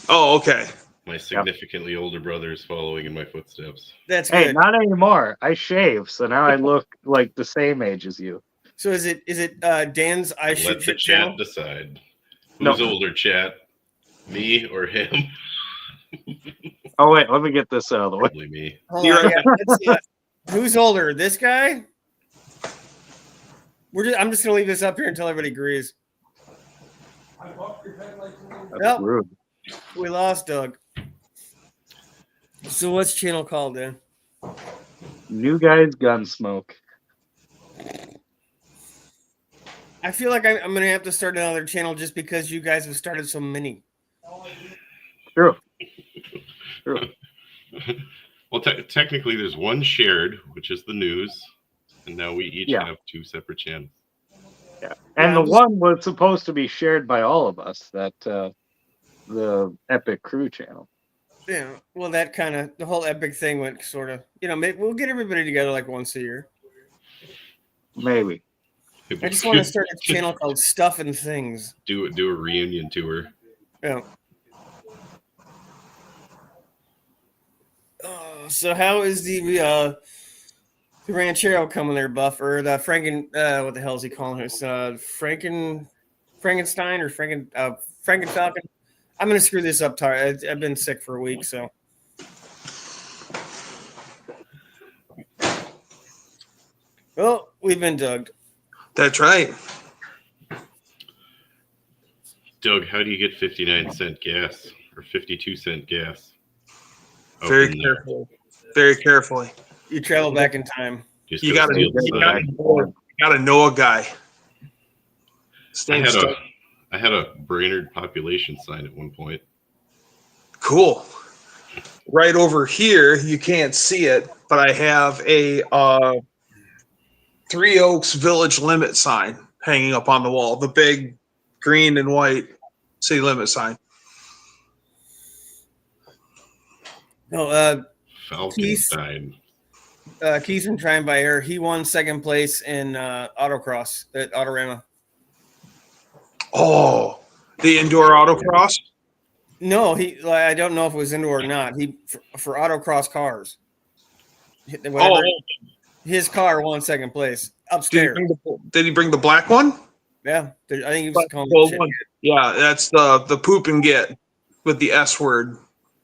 S3: Oh, okay.
S4: my significantly older brother, is following in my footsteps.
S1: that's
S2: Hey,
S1: good.
S2: not anymore. I shave, so now I look like the same age as you.
S1: So is it Dan's I Shoot
S4: Let the
S1: Shit
S4: chat
S1: channel?
S4: decide.
S2: No.
S4: Who's older, chat? Me or him?
S2: Oh wait, let me get this out of the way.
S4: Probably me.
S1: Hold
S3: You're
S1: on,
S3: right.
S1: yeah, let's see. Who's older, this guy? I'm just gonna leave this up here until everybody agrees.
S2: That's
S1: Yep.
S2: rude.
S1: We lost Doug. So what's channel called then?
S2: New guys Gunsmoke.
S1: I feel like I'm gonna have to start another channel just because you guys have started so many.
S2: True. True.
S4: Well, technically, there's one shared, which is the news, and now we each
S2: Yeah.
S4: have 2 separate channels.
S2: Yeah. And
S1: Yeah,
S2: the
S1: I'm just-
S2: one was supposed to be shared by all of us, that the Epic Crew channel.
S1: Yeah. Well, that kind of the whole epic thing went sort of. Maybe we'll get everybody together like once a year.
S2: Maybe.
S1: I just want to start a channel called Stuff and Things.
S4: do a reunion tour.
S1: Yeah. So how is the ranchero coming there, Buff, or the what the hell is he calling us? Frankenstein or Frankenfalcon? I'm gonna screw this up. I've been sick for a week, so Well, we've been Doug.
S3: That's right.
S4: Doug, how do you get 59-cent gas or 52-cent gas? Up
S3: Very
S4: in there?
S3: carefully. Very carefully.
S1: You travel back in time.
S4: Just
S3: You
S4: go
S3: gotta,
S4: steal the
S3: you
S4: sign.
S3: gotta know a guy. His
S4: I
S3: name's
S4: had
S3: Doug.
S4: a Brainerd population sign at one point.
S3: Cool. Right over here, you can't see it, but I have a Three Oaks Village limit sign hanging up on the wall. The big green and white city limit sign.
S1: No,
S4: Falkenstein.
S1: Keith from Trying by Air, he won second place in autocross at Autorama.
S3: Oh, the indoor autocross?
S1: No, I don't know if it was indoor or not. He for autocross cars. Whatever, his car won second place upstairs.
S3: Did he bring the black one?
S1: Yeah, I think he was calling
S3: Well,
S1: it shit.
S3: yeah, that's the poop and get with the S word.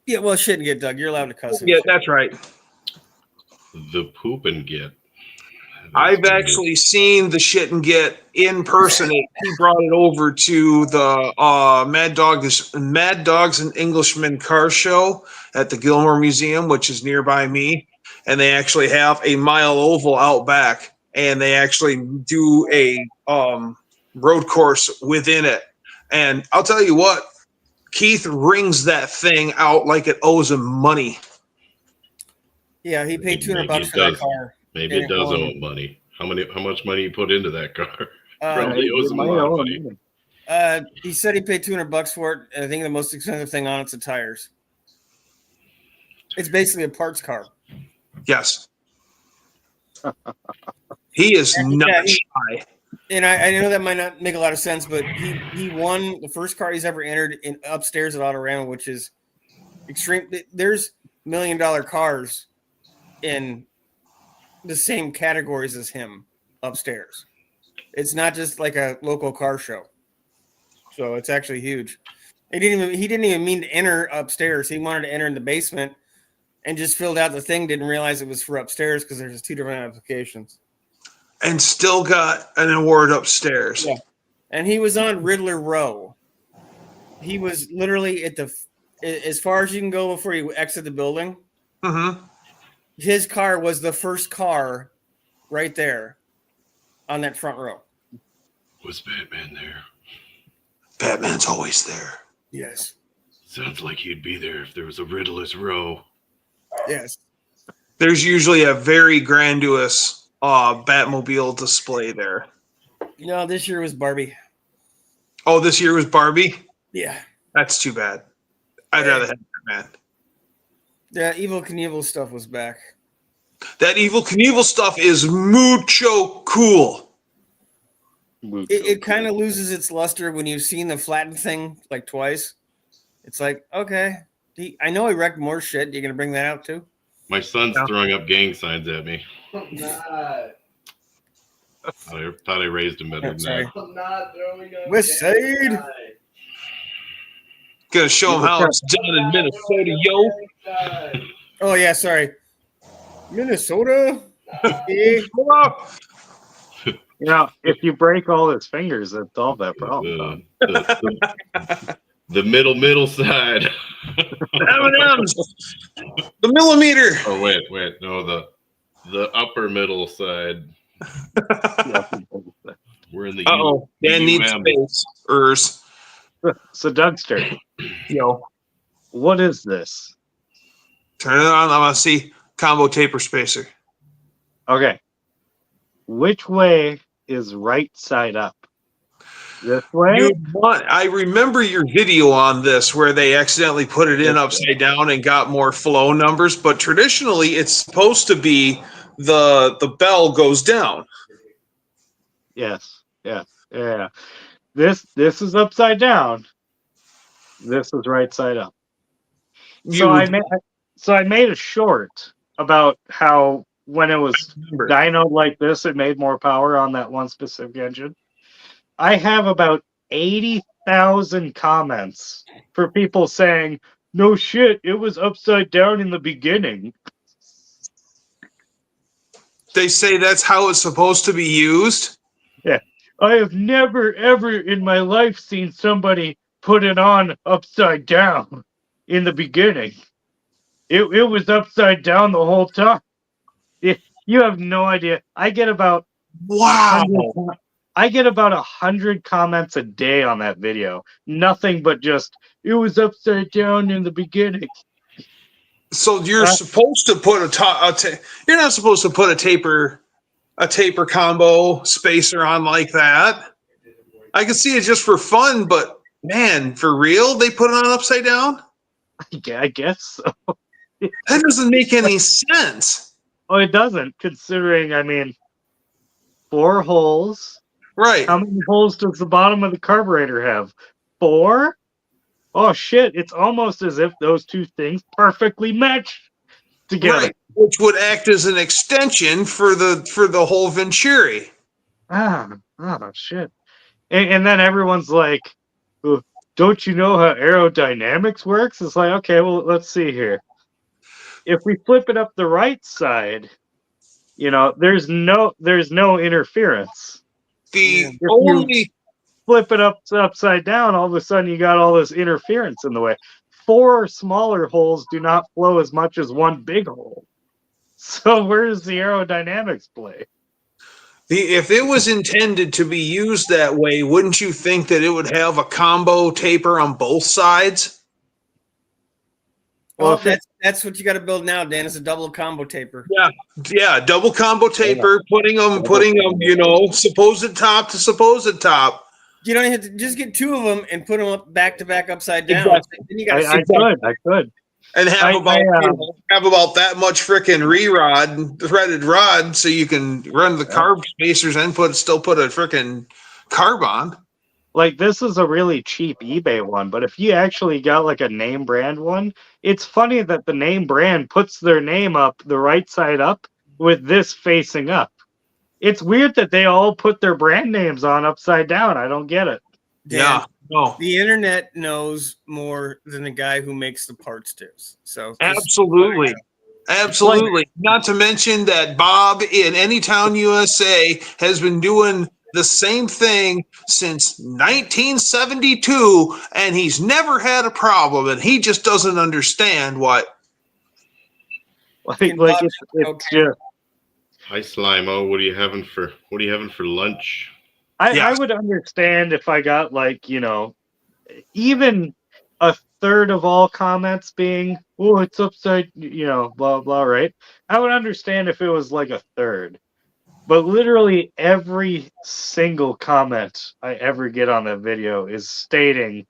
S1: Yeah, well, shit and get, Doug. You're allowed to cuss.
S3: Yeah, that's right.
S4: The poop and get.
S3: I've actually seen the shit and get in person. He brought it over to the Mad Dogs and Englishmen car show at the Gilmore Museum, which is nearby me. And they actually have a mile oval out back, and they actually do a road course within it. And I'll tell you what, Keith rings that thing out like it owes him money.
S1: Yeah, he paid $200 for that car.
S4: Maybe it does owe him money. How much money you put into that car? Probably owes him a lot of money.
S1: He said he paid $200 for it. And I think the most expensive thing on it's the tires. It's basically a parts car.
S3: Yes. He is not shy.
S1: And I know that might not make a lot of sense, but he won the first car he's ever entered in upstairs at Autorama, which is extreme. There's $1 million cars in the same categories as him upstairs. It's not just like a local car show. So it's actually huge. He didn't even mean to enter upstairs. He wanted to enter in the basement and just filled out the thing, didn't realize it was for upstairs because there's two different applications.
S3: And still got an award upstairs.
S1: Yeah. And he was on Riddler Row. He was literally at as far as you can go before you exit the building.
S3: Mm-hmm.
S1: His car was the first car right there on that front row.
S4: Was Batman there?
S3: Batman's always there.
S1: Yes.
S4: Sounds like he'd be there if there was a Riddler's Row.
S1: Yes.
S3: There's usually a very grandiose Batmobile display there.
S1: No, this year was Barbie.
S3: Oh, this year was Barbie?
S1: Yeah.
S3: That's too bad. I'd rather have Batman.
S1: The Evil Knievel stuff was back.
S3: That Evil Knievel stuff is mucho cool.
S1: It kind of loses its luster when you've seen the flattened thing like twice. It's like, okay, I know he wrecked more shit. You gonna bring that out too?
S4: My son's throwing up gang signs at me.
S5: I'm not.
S4: I thought I raised him better than that.
S5: I'm not throwing up.
S1: West Side.
S3: Gonna show him how it's done in Minnesota, yo.
S1: Oh yeah, sorry. Minnesota.
S2: You know, if you break all his fingers, that's all that problem.
S4: The middle side.
S3: M&M's. The millimeter.
S4: Oh wait, no, the upper middle side. We're in the
S3: Dan needs space.
S2: So Dougster,
S3: Yo,
S2: what is this?
S3: turn it on. I want to see combo taper spacer.
S2: Okay. Which way is right side up? This way?
S3: I remember your video on this where they accidentally put it in upside down and got more flow numbers, but traditionally it's supposed to be the bell goes down.
S2: Yes. Yeah. This is upside down. This is right side up. So I made a short about how when it was dynoed like this, it made more power on that one specific engine. I have about 80,000 comments for people saying, no shit, it was upside down in the beginning.
S3: They say that's how it's supposed to be used.
S2: Yeah. I have never, ever in my life seen somebody put it on upside down in the beginning. It was upside down the whole time. You have no idea. I get about
S3: Wow.
S2: 100 comments a day on that video. Nothing but just, it was upside down in the beginning.
S3: So you're supposed to put you're not supposed to put a taper combo spacer on like that. I can see it just for fun, but man, for real, they put it on upside down?
S2: I guess so.
S3: That doesn't make any sense.
S2: Oh, it doesn't, considering, I mean, 4 holes.
S3: Right.
S2: How many holes does the bottom of the carburetor have? 4? Oh shit, it's almost as if those two things perfectly match together.
S3: Right. Which would act as an extension for the whole Venturi.
S2: Oh shit. And then everyone's like, "Oh, don't you know how aerodynamics works?" It's like, okay, well, let's see here. If we flip it up the right side, there's no interference.
S3: The
S2: If
S3: only
S2: you flip it upside down, all of a sudden you got all this interference in the way. 4 smaller holes do not flow as much as 1 big hole. So where's the aerodynamics play?
S3: if it was intended to be used that way, wouldn't you think that it would have a combo taper on both sides?
S1: Well, that's what you got to build now, Dan. It's a double combo taper.
S3: Yeah, double combo taper, putting them, supposed top to supposed top.
S1: You don't have to just get 2 of them and put them up back to back upside down.
S3: Exactly.
S1: Then you got
S2: I could.
S3: And have about that much freaking threaded rod, so you can run the carb spacers and still put a freaking carb on.
S2: Like, this is a really cheap eBay one, but if you actually got like a name brand one, it's funny that the name brand puts their name up the right side up with this facing up. It's weird that they all put their brand names on upside down. I don't get it.
S1: Dan,
S3: yeah, no.
S1: The internet knows more than the guy who makes the parts does. So
S3: absolutely. Not to mention that Bob in Anytown, USA has been doing the same thing since 1972, and he's never had a problem, and he just doesn't understand what.
S2: It's just.
S4: Hi, Slimo. What are you having for lunch?
S2: I would understand if I got even a third of all comments being, oh, it's upside, blah blah, right? I would understand if it was like a third. But literally every single comment I ever get on that video is stating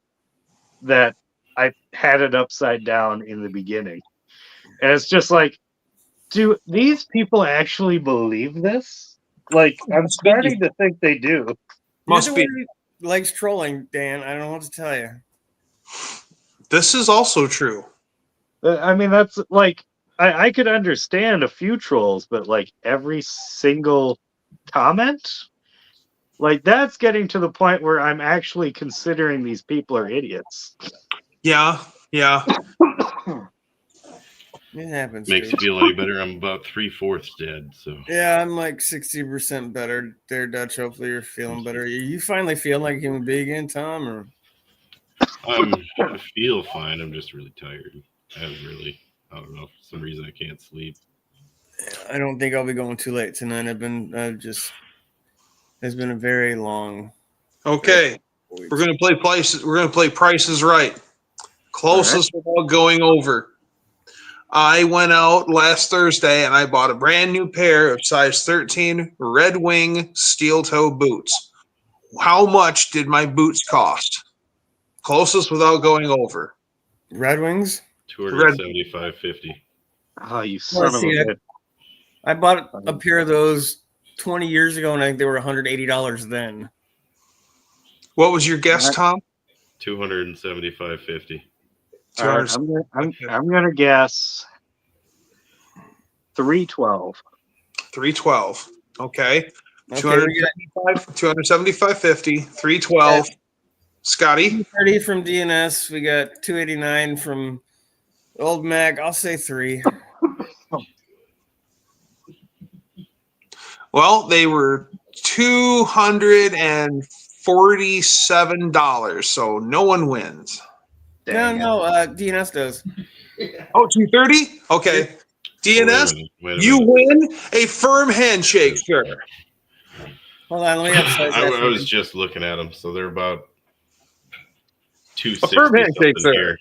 S2: that I had it upside down in the beginning. And it's just like, do these people actually believe this? Like, I'm starting to think they do.
S1: Must be. Likes trolling, Dan. I don't know what to tell you.
S3: This is also true.
S2: I mean, that's like, I could understand a few trolls, but like every single comment, like that's getting to the point where I'm actually considering these people are idiots.
S3: Yeah.
S1: It happens.
S4: Makes you feel any better. I'm about 3/4 dead. So
S1: yeah, I'm like 60% better there, Dutch. Hopefully you're feeling better. You finally feel like a human being again, Tom? Or
S4: I feel fine. I'm just really tired. I don't know. For some reason I can't sleep.
S1: I don't think I'll be going too late tonight. It's been a very long.
S3: Okay. We're gonna play places. We're gonna play Prices Right. Closest without going over. I went out last Thursday and I bought a brand new pair of size 13 Red Wing steel toe boots. How much did my boots cost? Closest without going over.
S1: Red Wings?
S4: $275.50.
S2: Oh, you son of a bitch.
S1: I bought a pair of those 20 years ago, and I think they were $180 then.
S3: What was your guess, Tom?
S4: $275.50.
S2: Right, I'm gonna guess $312.
S3: $312. Okay. 275.50. $312. Scotty?
S1: $230 from DNS. We got $289 from Old Mac. I'll say $3.
S3: Well, they were $247, so no one wins.
S2: Dang it.
S1: No, DNS does.
S3: Oh, 230? Okay. DNS,
S4: Wait a
S3: you
S4: minute.
S3: win a firm handshake, sir.
S1: Hold on, let me upsize that.
S4: I was just looking at them, so they're about
S3: A firm
S4: 260
S3: handshake,
S4: something
S3: sir.
S4: here.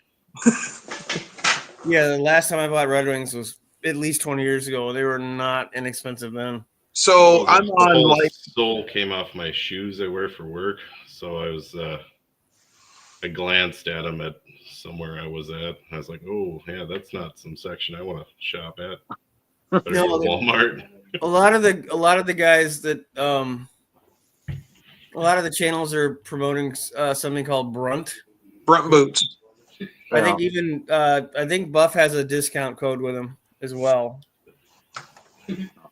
S1: Yeah, the last time I bought Red Wings was at least 20 years ago. They were not inexpensive then.
S3: So I'm
S4: The
S3: on
S4: whole
S3: like
S4: sole came off my shoes I wear for work, so I was I glanced at them at somewhere I was at. I was like, oh yeah, that's not some section I want to shop at. Better
S1: No,
S4: go to Walmart.
S1: a lot of the guys that a lot of the channels are promoting something called Brunt.
S3: Brunt boots.
S1: I think even I think Buff has a discount code with them as well,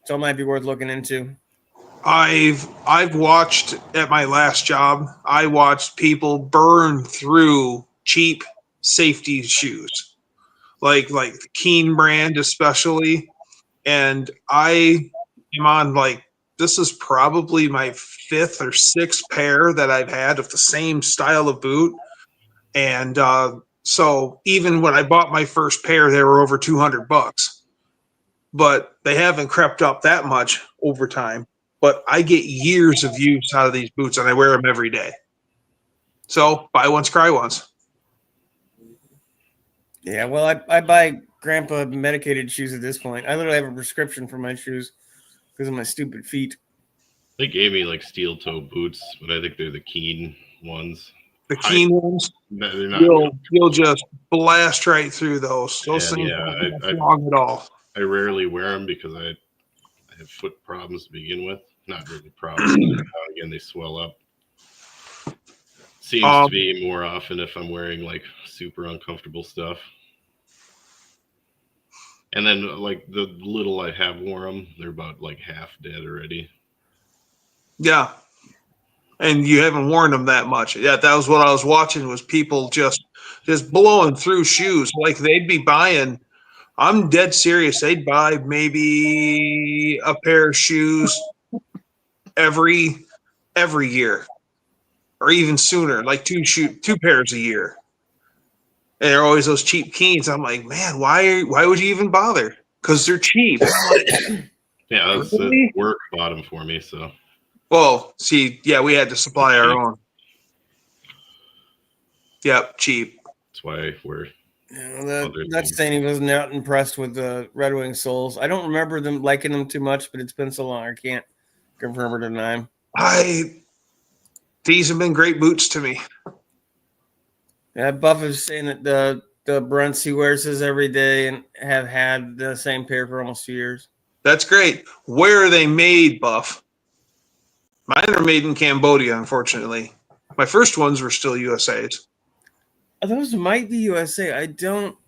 S1: so it might be worth looking into.
S3: I've watched at my last job, I watched people burn through cheap safety shoes. Like the Keen brand especially. And I am on like this is probably my 5th or 6th pair that I've had of the same style of boot. And so even when I bought my first pair, they were over $200. But they haven't crept up that much over time. But I get years of use out of these boots, and I wear them every day. So buy once, cry once.
S1: Yeah, well, I buy Grandpa medicated shoes at this point. I literally have a prescription for my shoes because of my stupid feet.
S4: They gave me like steel toe boots, but I think they're the Keen ones.
S3: The Keen ones,
S4: They're not.
S3: you'll just blast right through those. Those
S4: And
S3: things
S4: yeah,
S3: aren't wrong at all.
S4: I rarely wear them because I have foot problems to begin with. Not really problems. But again, they swell up. Seems to be more often if I'm wearing like super uncomfortable stuff. And then like the little I have worn them, they're about like half dead already.
S3: Yeah. And you haven't worn them that much. Yeah, that was what I was watching was people just blowing through shoes. Like they'd be buying, I'm dead serious, they'd buy maybe a pair of shoes every year. Or even sooner, like two pairs a year. And they're always those cheap Keens. I'm like, man, why would you even bother? Because they're cheap.
S4: Yeah, that's
S3: Really?
S4: work bought them for me, so.
S3: Well, see, yeah, we had to supply our own. Yep, cheap.
S4: That's why I wear.
S1: Yeah, that's saying he wasn't out impressed with the Red Wing soles. I don't remember them liking them too much, but it's been so long I can't confirm or deny them.
S3: These have been great boots to me.
S1: Yeah, Buff is saying that the Brunts he wears his every day and have had the same pair for almost 2 years.
S3: That's great. Where are they made, Buff? Mine are made in Cambodia, unfortunately. My first ones were still USA's.
S1: Those might be USA. Let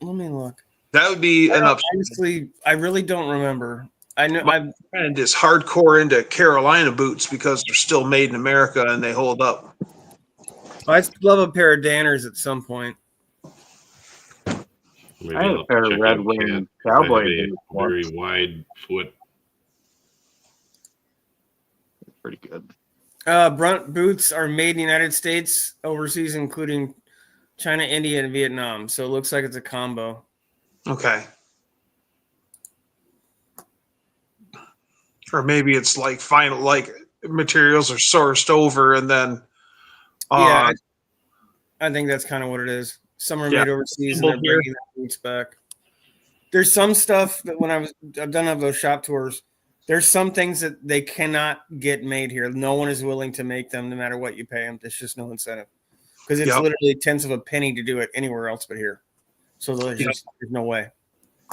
S1: me look.
S3: That would be an upset.
S1: Honestly, I really don't remember. I know
S3: My friend is hardcore into Carolina boots because they're still made in America and they hold up.
S1: I love a pair of Danners at some point.
S4: Maybe
S2: I had a
S4: I'll
S2: pair of
S4: check
S2: Red
S4: out
S2: Wing
S4: Cat.
S2: cowboy
S4: I have a
S2: boots
S4: very
S2: once.
S4: wide foot.
S2: Pretty good.
S1: Brunt boots are made in the United States, overseas, including China, India, and Vietnam. So it looks like it's a combo.
S3: Okay. Or maybe it's like final, like materials are sourced over and then.
S1: Yeah, I think that's kind of what it is. Some are
S3: Yeah.
S1: made overseas and they're bringing the boots back. There's some stuff that when I've done those shop tours, there's some things that they cannot get made here. No one is willing to make them no matter what you pay them. There's just no incentive because it's literally tenths of a penny to do it anywhere else but here. So there's no way.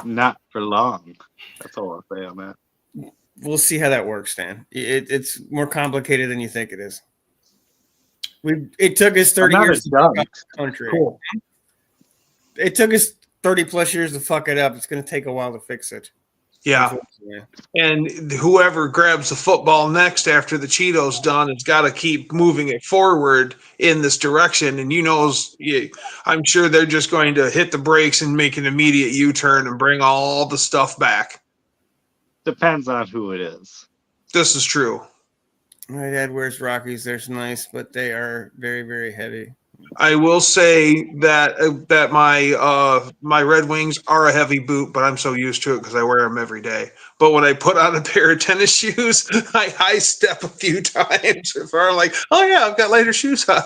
S2: Not for long. That's all I'll say on that.
S1: We'll see how that works, Dan. It's more complicated than you think it is. It took us 30 years to fuck up the country.
S3: Cool.
S1: It took us 30 plus years to fuck it up. It's going to take a while to fix it.
S3: Yeah. And whoever grabs the football next after the Cheeto's done has got to keep moving it forward in this direction. And I'm sure they're just going to hit the brakes and make an immediate U-turn and bring all the stuff back.
S2: Depends on who it is.
S3: This is true.
S1: My dad wears Rockies. They're nice, but they are very, very heavy.
S3: I will say that my Red Wings are a heavy boot, but I'm so used to it because I wear them every day. But when I put on a pair of tennis shoes, I high step a few times before I'm like, oh yeah, I've got lighter shoes on.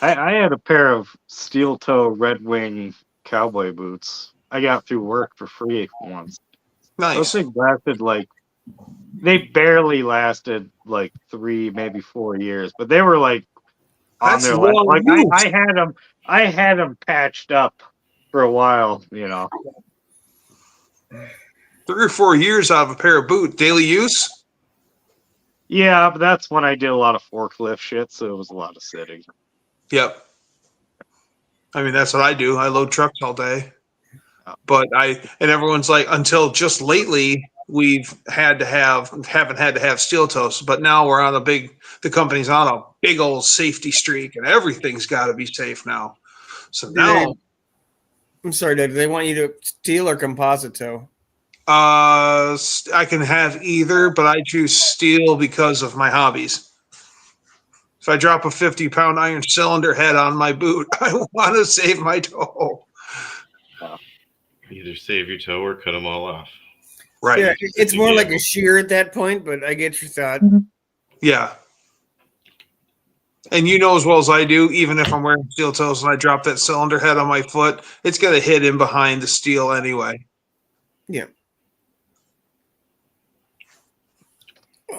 S2: I had a pair of steel toe Red Wing cowboy boots I got through work for free once. Those
S3: Nice.
S2: things lasted they barely lasted 3, maybe 4 years, but they were on
S3: That's
S2: their life.
S3: long use.
S2: I had them patched up for a while,
S3: 3 or 4 years out of a pair of boots, daily use.
S2: Yeah, but that's when I did a lot of forklift shit, so it was a lot of sitting.
S3: Yep. I mean, that's what I do. I load trucks all day. But and everyone's like, until just lately, haven't had to have steel toes. But now the company's on a big old safety streak, and everything's got to be safe now. So now,
S1: I'm sorry, Dad. Do they want you to steel or composite toe?
S3: I can have either, but I choose steel because of my hobbies. If I drop a 50-pound iron cylinder head on my boot, I want to save my toe.
S4: Either save your toe or cut them all off.
S3: Right.
S1: Yeah, it's more like a shear at that point, but I get your thought.
S3: Yeah. And you know as well as I do, even if I'm wearing steel toes and I drop that cylinder head on my foot, it's going to hit in behind the steel anyway.
S1: Yeah.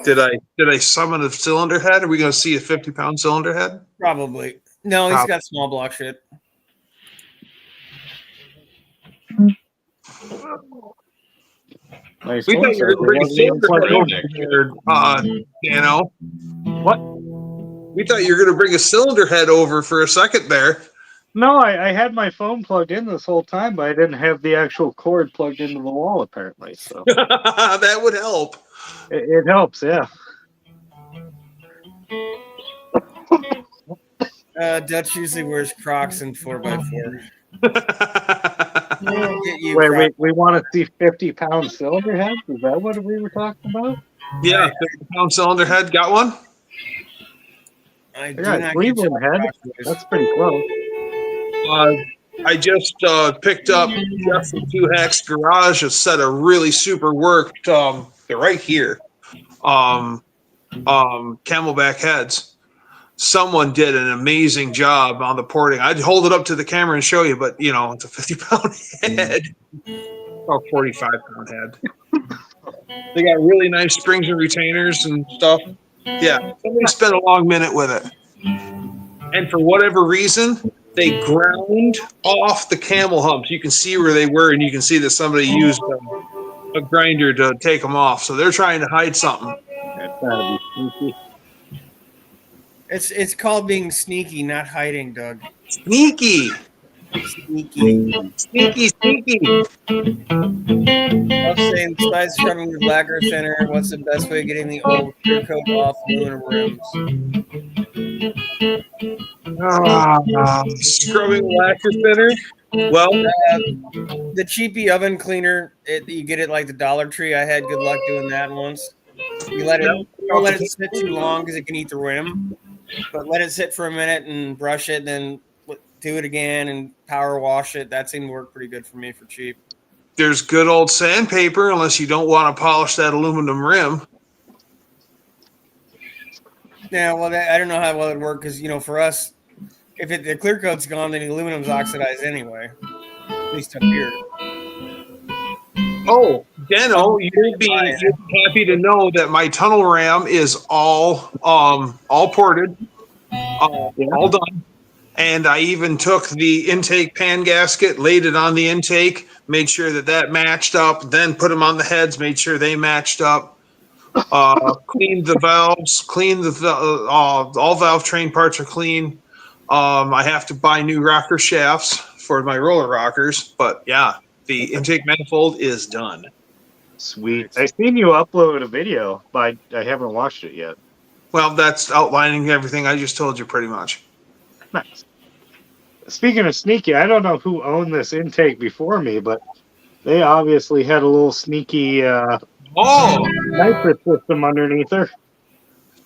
S3: Did I summon a cylinder head? Are we going to see a 50-pound cylinder head?
S1: Probably. No, he's got small block shit.
S2: Nice.
S3: We thought you were going to bring a cylinder head over, Dano.
S2: What?
S3: We thought you were going to bring a cylinder head over for a second there.
S2: No, I had my phone plugged in this whole time, but I didn't have the actual cord plugged into the wall, apparently. So
S3: that would help.
S2: It helps, yeah.
S1: Dutch usually wears Crocs and 4x4.
S2: Wait, we want to see 50-pound cylinder heads? Is that what we were talking about?
S3: Yeah, 50-pound cylinder head. Got one?
S1: I
S2: got Cleveland head. That's pretty close.
S3: I just picked up Jeff from Two Hacks Garage a set of really super worked. They're right here. Camelback heads. Someone did an amazing job on the porting. I'd hold it up to the camera and show you, but it's a 50-pound head or 45-pound head. They got really nice springs and retainers and stuff. Yeah, somebody spent a long minute with it. And for whatever reason, they ground off the camel humps. You can see where they were, and you can see that somebody used a grinder to take them off. So they're trying to hide something.
S2: That's gotta be sneaky.
S1: It's called being sneaky, not hiding, Doug.
S3: Sneaky.
S1: Sneaky.
S3: Sneaky.
S1: I'm saying, besides scrubbing the lacquer thinner, what's the best way of getting the old clear coat off aluminum rims?
S3: Scrubbing lacquer thinner. Well,
S1: the cheapy oven cleaner, you get it like the Dollar Tree. I had good luck doing that once. You don't let it sit too long because it can eat the rim, but let it sit for a minute and brush it, then do it again and power wash it. That seemed to work pretty good for me for cheap.
S3: There's good old sandpaper, unless you don't want to polish that aluminum rim.
S1: Yeah, well, I don't know how well it would work because, for us, if the clear coat's gone, then the aluminum's oxidized anyway, at least up here.
S3: Oh, Dano, you'll be happy to know that my tunnel ram is all ported, all done. And I even took the intake pan gasket, laid it on the intake, made sure that matched up, then put them on the heads, made sure they matched up, cleaned the valves, all valve train parts are clean. I have to buy new rocker shafts for my roller rockers, but yeah, the intake manifold is done.
S2: Sweet. I seen you upload a video, but I haven't watched it yet.
S3: Well, that's outlining everything I just told you pretty much.
S2: Nice. Speaking of sneaky, I don't know who owned this intake before me, but they obviously had a little sneaky
S3: Oh,
S2: nitrous system underneath her.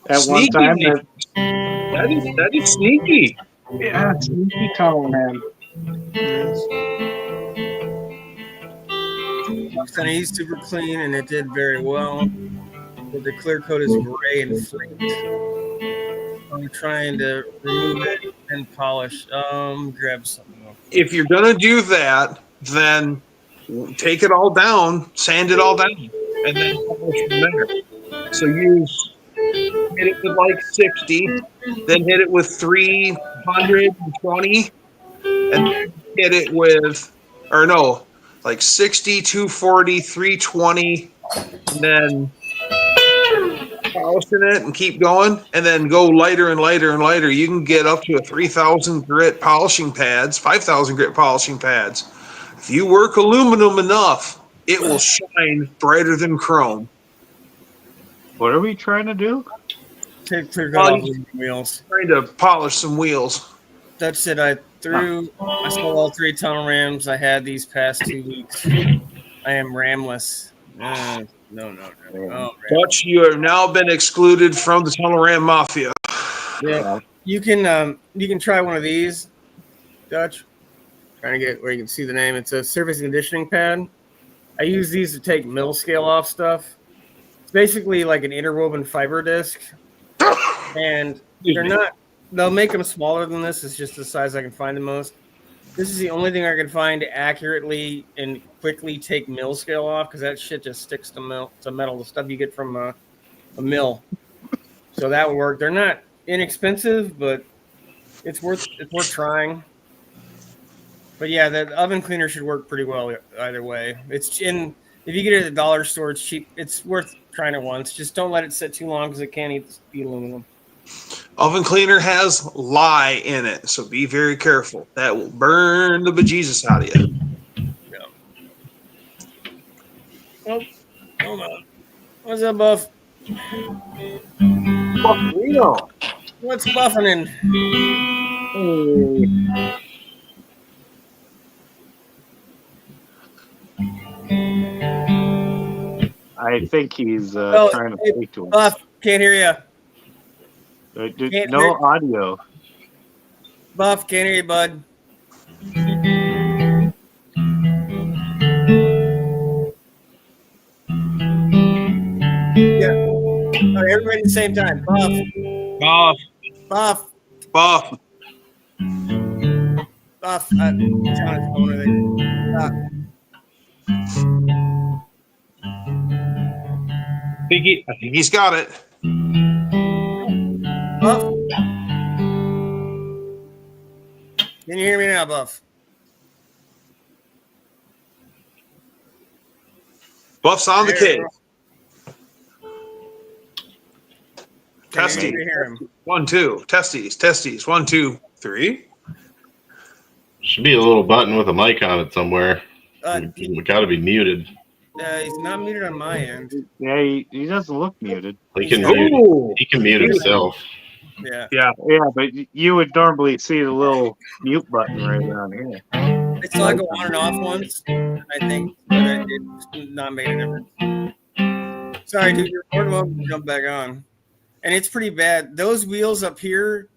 S2: At one
S3: sneaky.
S2: time,
S3: That is sneaky.
S2: yeah, sneaky tunnel man.
S1: Yes. And he's super clean, and it did very well. But the clear coat is gray and flaked. I'm trying to remove it and polish. Grab something else.
S3: If you're gonna do that, then take it all down, sand it all down, and then polish from there. So hit it with like 60, then hit it with 320, and then hit it with, or no, like 60, 240, 320, and then polishing it and keep going, and then go lighter and lighter and lighter. You can get up to a 3,000 grit polishing pads, 5,000 grit polishing pads. If you work aluminum enough, it will shine brighter than chrome.
S2: What are we trying to do?
S1: Take clear coat off the wheels.
S3: Trying to polish some wheels.
S1: That's it. I sold all 3 tunnel rams I had these past 2 weeks. I am ramless. No. Oh,
S3: But you have now been excluded from the Tunnel Ram Mafia.
S1: yeah. You can try one of these, Dutch. Trying to get where you can see the name. It's a surface conditioning pad. I use these to take mill scale off stuff. It's basically like an interwoven fiber disc, and they'll make them smaller than this. It's just the size I can find the most. This is the only thing I can find to accurately and quickly take mill scale off, because that shit just sticks to metal, the stuff you get from a mill. So that would work. They're not inexpensive, but it's worth trying. But yeah, the oven cleaner should work pretty well either way. If you get it at the dollar store, it's cheap. It's worth trying it once. Just don't let it sit too long, because it can't eat the aluminum.
S3: Oven cleaner has lye in it, so be very careful. That will burn the bejesus out of you.
S1: Yeah. Oh, hold on. What's up, Buff?
S2: Buffalo.
S1: What's buffing?
S2: I think he's trying to speak to us.
S1: Buff, can't hear you.
S2: No audio.
S1: Buff, can't hear you, bud. Yeah. All right, everybody at the same time. Buff.
S3: Buff.
S1: Buff. It's on his phone, I think.
S3: I think he's got it.
S1: Buff. Can you hear me now, Buff?
S3: Buff's on the cave.
S1: Testing.
S3: Testing. 1, 2. Testes. 1, 2, 3.
S4: Should be a little button with a mic on it somewhere. We got to be muted.
S1: He's not muted on my end.
S2: Yeah, he doesn't look muted.
S4: He can mute himself.
S1: Yeah.
S2: Yeah, but you would normally see the little mute button right down here.
S1: I saw it go on and off once, I think, but it did not make a difference. Sorry, dude, you're more than welcome to jump back on. And it's pretty bad. Those wheels up here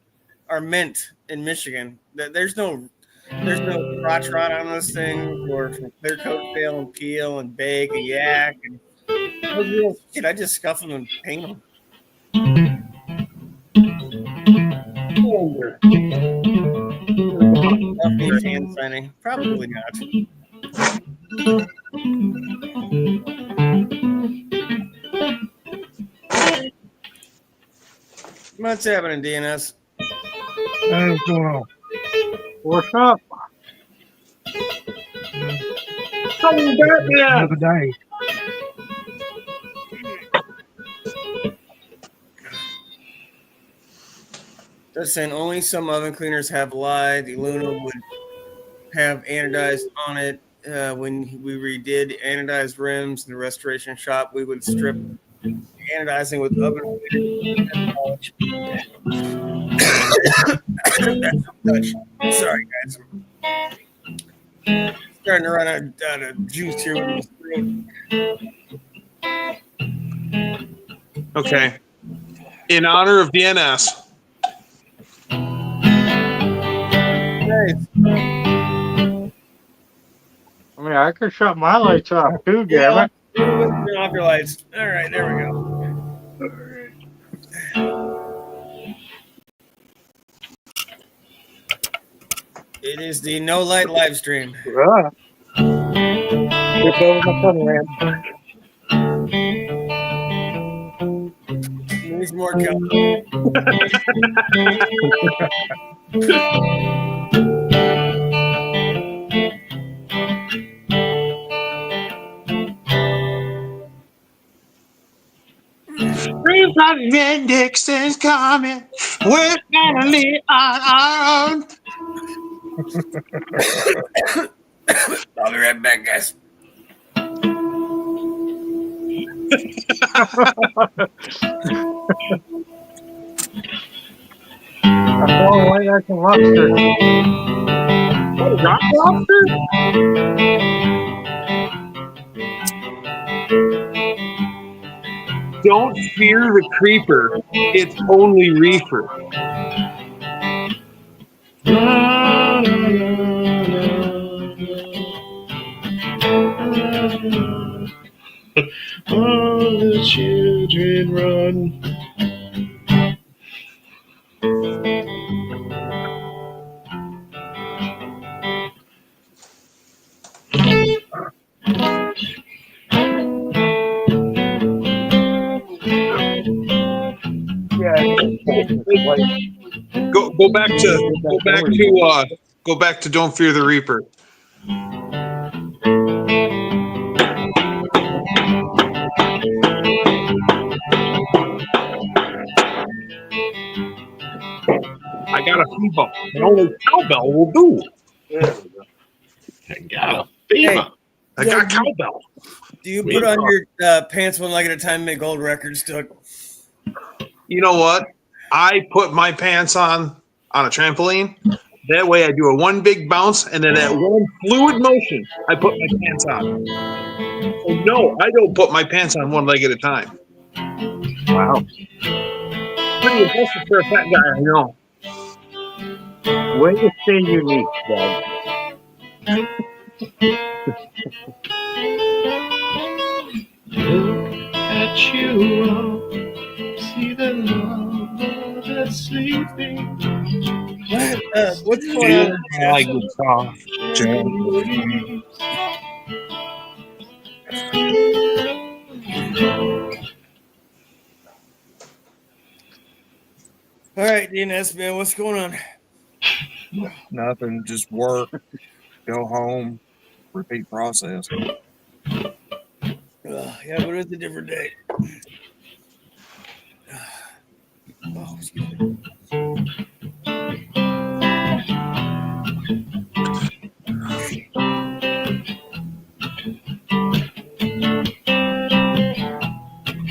S1: are mint in Michigan. There's no crotch rot on those things, or clear coat fail and peel and bake and yak. And those wheels, shit, I just scuff them and paint them. Hand signing? Probably not. What's happening, DNS?
S6: What's going on?
S2: What's up?
S6: Another day.
S1: They're saying only some oven cleaners have lye. The aluminum would have anodized on it. When we redid anodized rims in the restoration shop, we would strip anodizing with oven cleaner. Sorry, guys. I'm starting to run out of juice here with my throat.
S3: Okay. In honor of DNS.
S1: Nice.
S2: I mean, I could shut my lights off too, damn it.
S1: Turn off your lights. All right, there we go. It is the No Light live stream.
S6: Ah. It's over my fun land.
S1: Needs more coffee.
S3: Everybody in Dixon's coming. We're finally on our own.
S1: I'll be right back, guys.
S2: I saw white like a lobster.
S3: Rock lobster? Don't fear the creeper. It's only reefer.
S4: All the children run.
S6: Yeah.
S3: Go back to Don't Fear the Reaper. I got a fever, and only cowbell will do.
S4: I got a fever.
S3: I got cowbell.
S1: Do you put on your pants one leg at a time and make old records stuck?
S3: You know what? I put my pants on a trampoline. That way I do a one big bounce, and then at one fluid motion, I put my pants on. So no, I don't put my pants on one leg at a time.
S2: Wow.
S3: Pretty impressive for a fat guy, I know.
S2: Way to stay unique, Doug.
S4: Look at you all. See the love that's sleeping.
S1: What's going on?
S6: My guitar.
S1: All right, DNS, man, what's going on?
S6: Nothing. Just work. Go home. Repeat process.
S1: Yeah, but it's a different day. Oh, excuse me.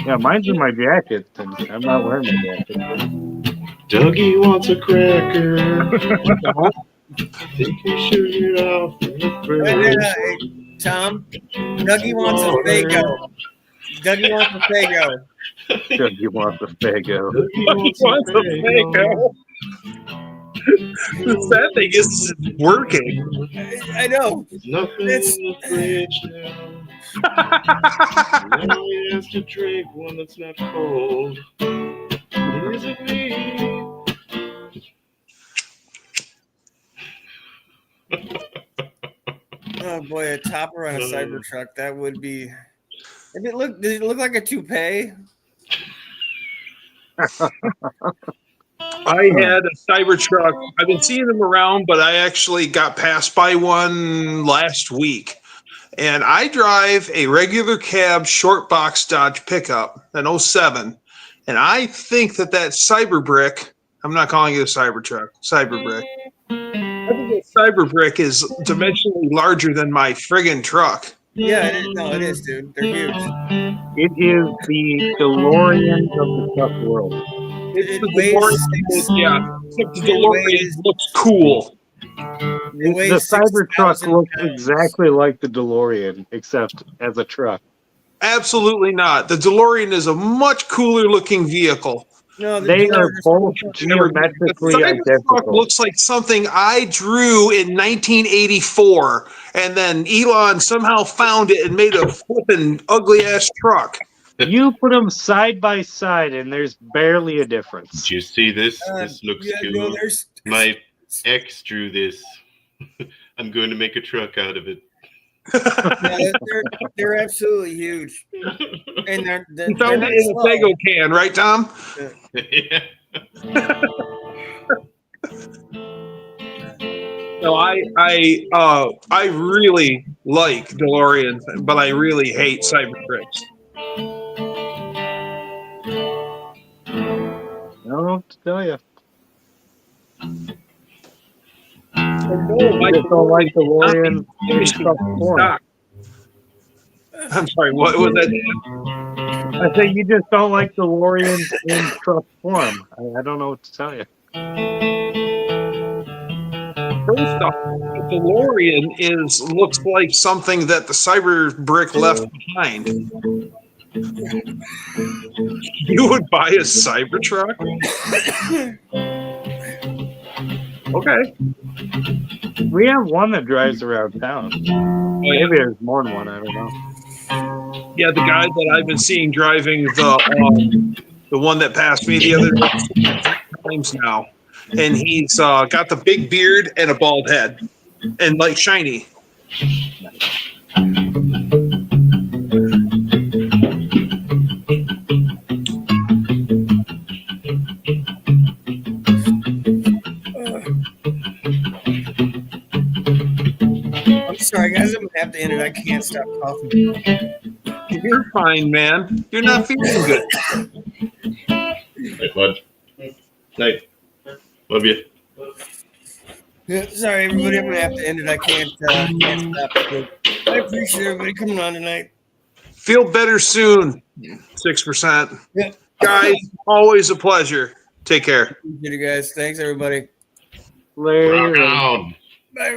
S2: Yeah, mine's in my jacket, and I'm not wearing my jacket.
S4: Dougie wants a cracker. Think you should get off the bridge.
S1: Hey, Tom, Dougie wants a Fago. Dougie wants a Fago.
S2: Doug, you want the Fago.
S4: Dougie wants a Fago.
S3: The sad thing is it's working.
S1: I know.
S4: Nothing
S1: It's-
S4: in the fridge now. Now he has to drink one that's not cold. Is it me?
S1: Oh boy, a topper on a Cybertruck. That would be. Did it look like a toupee?
S3: I had a Cybertruck. I've been seeing them around, but I actually got passed by one last week. And I drive a regular cab short box Dodge pickup, an 07. And I think that Cyberbrick, I'm not calling it a Cybertruck, Cyberbrick. I think that Cyberbrick is dimensionally larger than my friggin' truck.
S1: Yeah, it is. No, it is, dude. They're huge.
S2: It is the DeLorean of the truck world.
S3: It's
S1: It
S3: the
S1: weighs
S3: DeLorean,
S1: six-
S3: yeah. Except the
S1: it
S3: DeLorean
S1: weighs-
S3: looks cool.
S1: It weighs
S2: The Cybertruck
S1: 6,000
S2: looks
S1: pounds.
S2: exactly like the DeLorean, except as a truck.
S3: Absolutely not. The DeLorean is a much cooler looking vehicle.
S1: No,
S2: They are both
S3: The
S2: geometrically
S3: Cybertruck
S2: identical.
S3: looks like something I drew in 1984, and then Elon somehow found it and made a flippin' ugly ass truck.
S2: You put them side by side, and there's barely a difference.
S4: Did you see this?
S1: Uh,
S4: This looks
S1: yeah,
S4: cool.
S1: no, there's
S4: My ex drew this. I'm going to make a truck out of it.
S1: yeah, they're absolutely huge, and they're
S3: He found
S1: not
S3: it in a
S1: slow.
S3: Lego can, right, Tom?
S4: Yeah.
S3: No, I really like DeLoreans, but I really hate Cybertrucks.
S2: I don't know what to tell you.
S3: I
S2: just don't like DeLorean in truck form.
S3: I'm sorry, what was that?
S2: I say you just don't like DeLoreans in truck form. I don't know what to tell you.
S3: First off, the DeLorean looks like something that the cyber brick left behind. You would buy a Cybertruck? Okay.
S2: We have one that drives around town. Maybe there's more than one. I don't know.
S3: Yeah, the guy that I've been seeing driving the one that passed me the other day 3 times now, and he's got the big beard and a bald head, and like shiny.
S1: I'm sorry, guys. I'm gonna have to end it. I can't stop coughing.
S3: You're fine, man. You're not feeling good.
S4: Night, bud. Night. Love you.
S1: Yeah, sorry, everybody. I'm gonna have to end it. I can't stop. I appreciate everybody coming on tonight.
S3: Feel better soon. 6%.
S1: Yeah.
S3: Guys, always a pleasure. Take care.
S1: Appreciate it, guys. Thanks, everybody.
S2: Later.
S4: Rock on.
S1: Bye.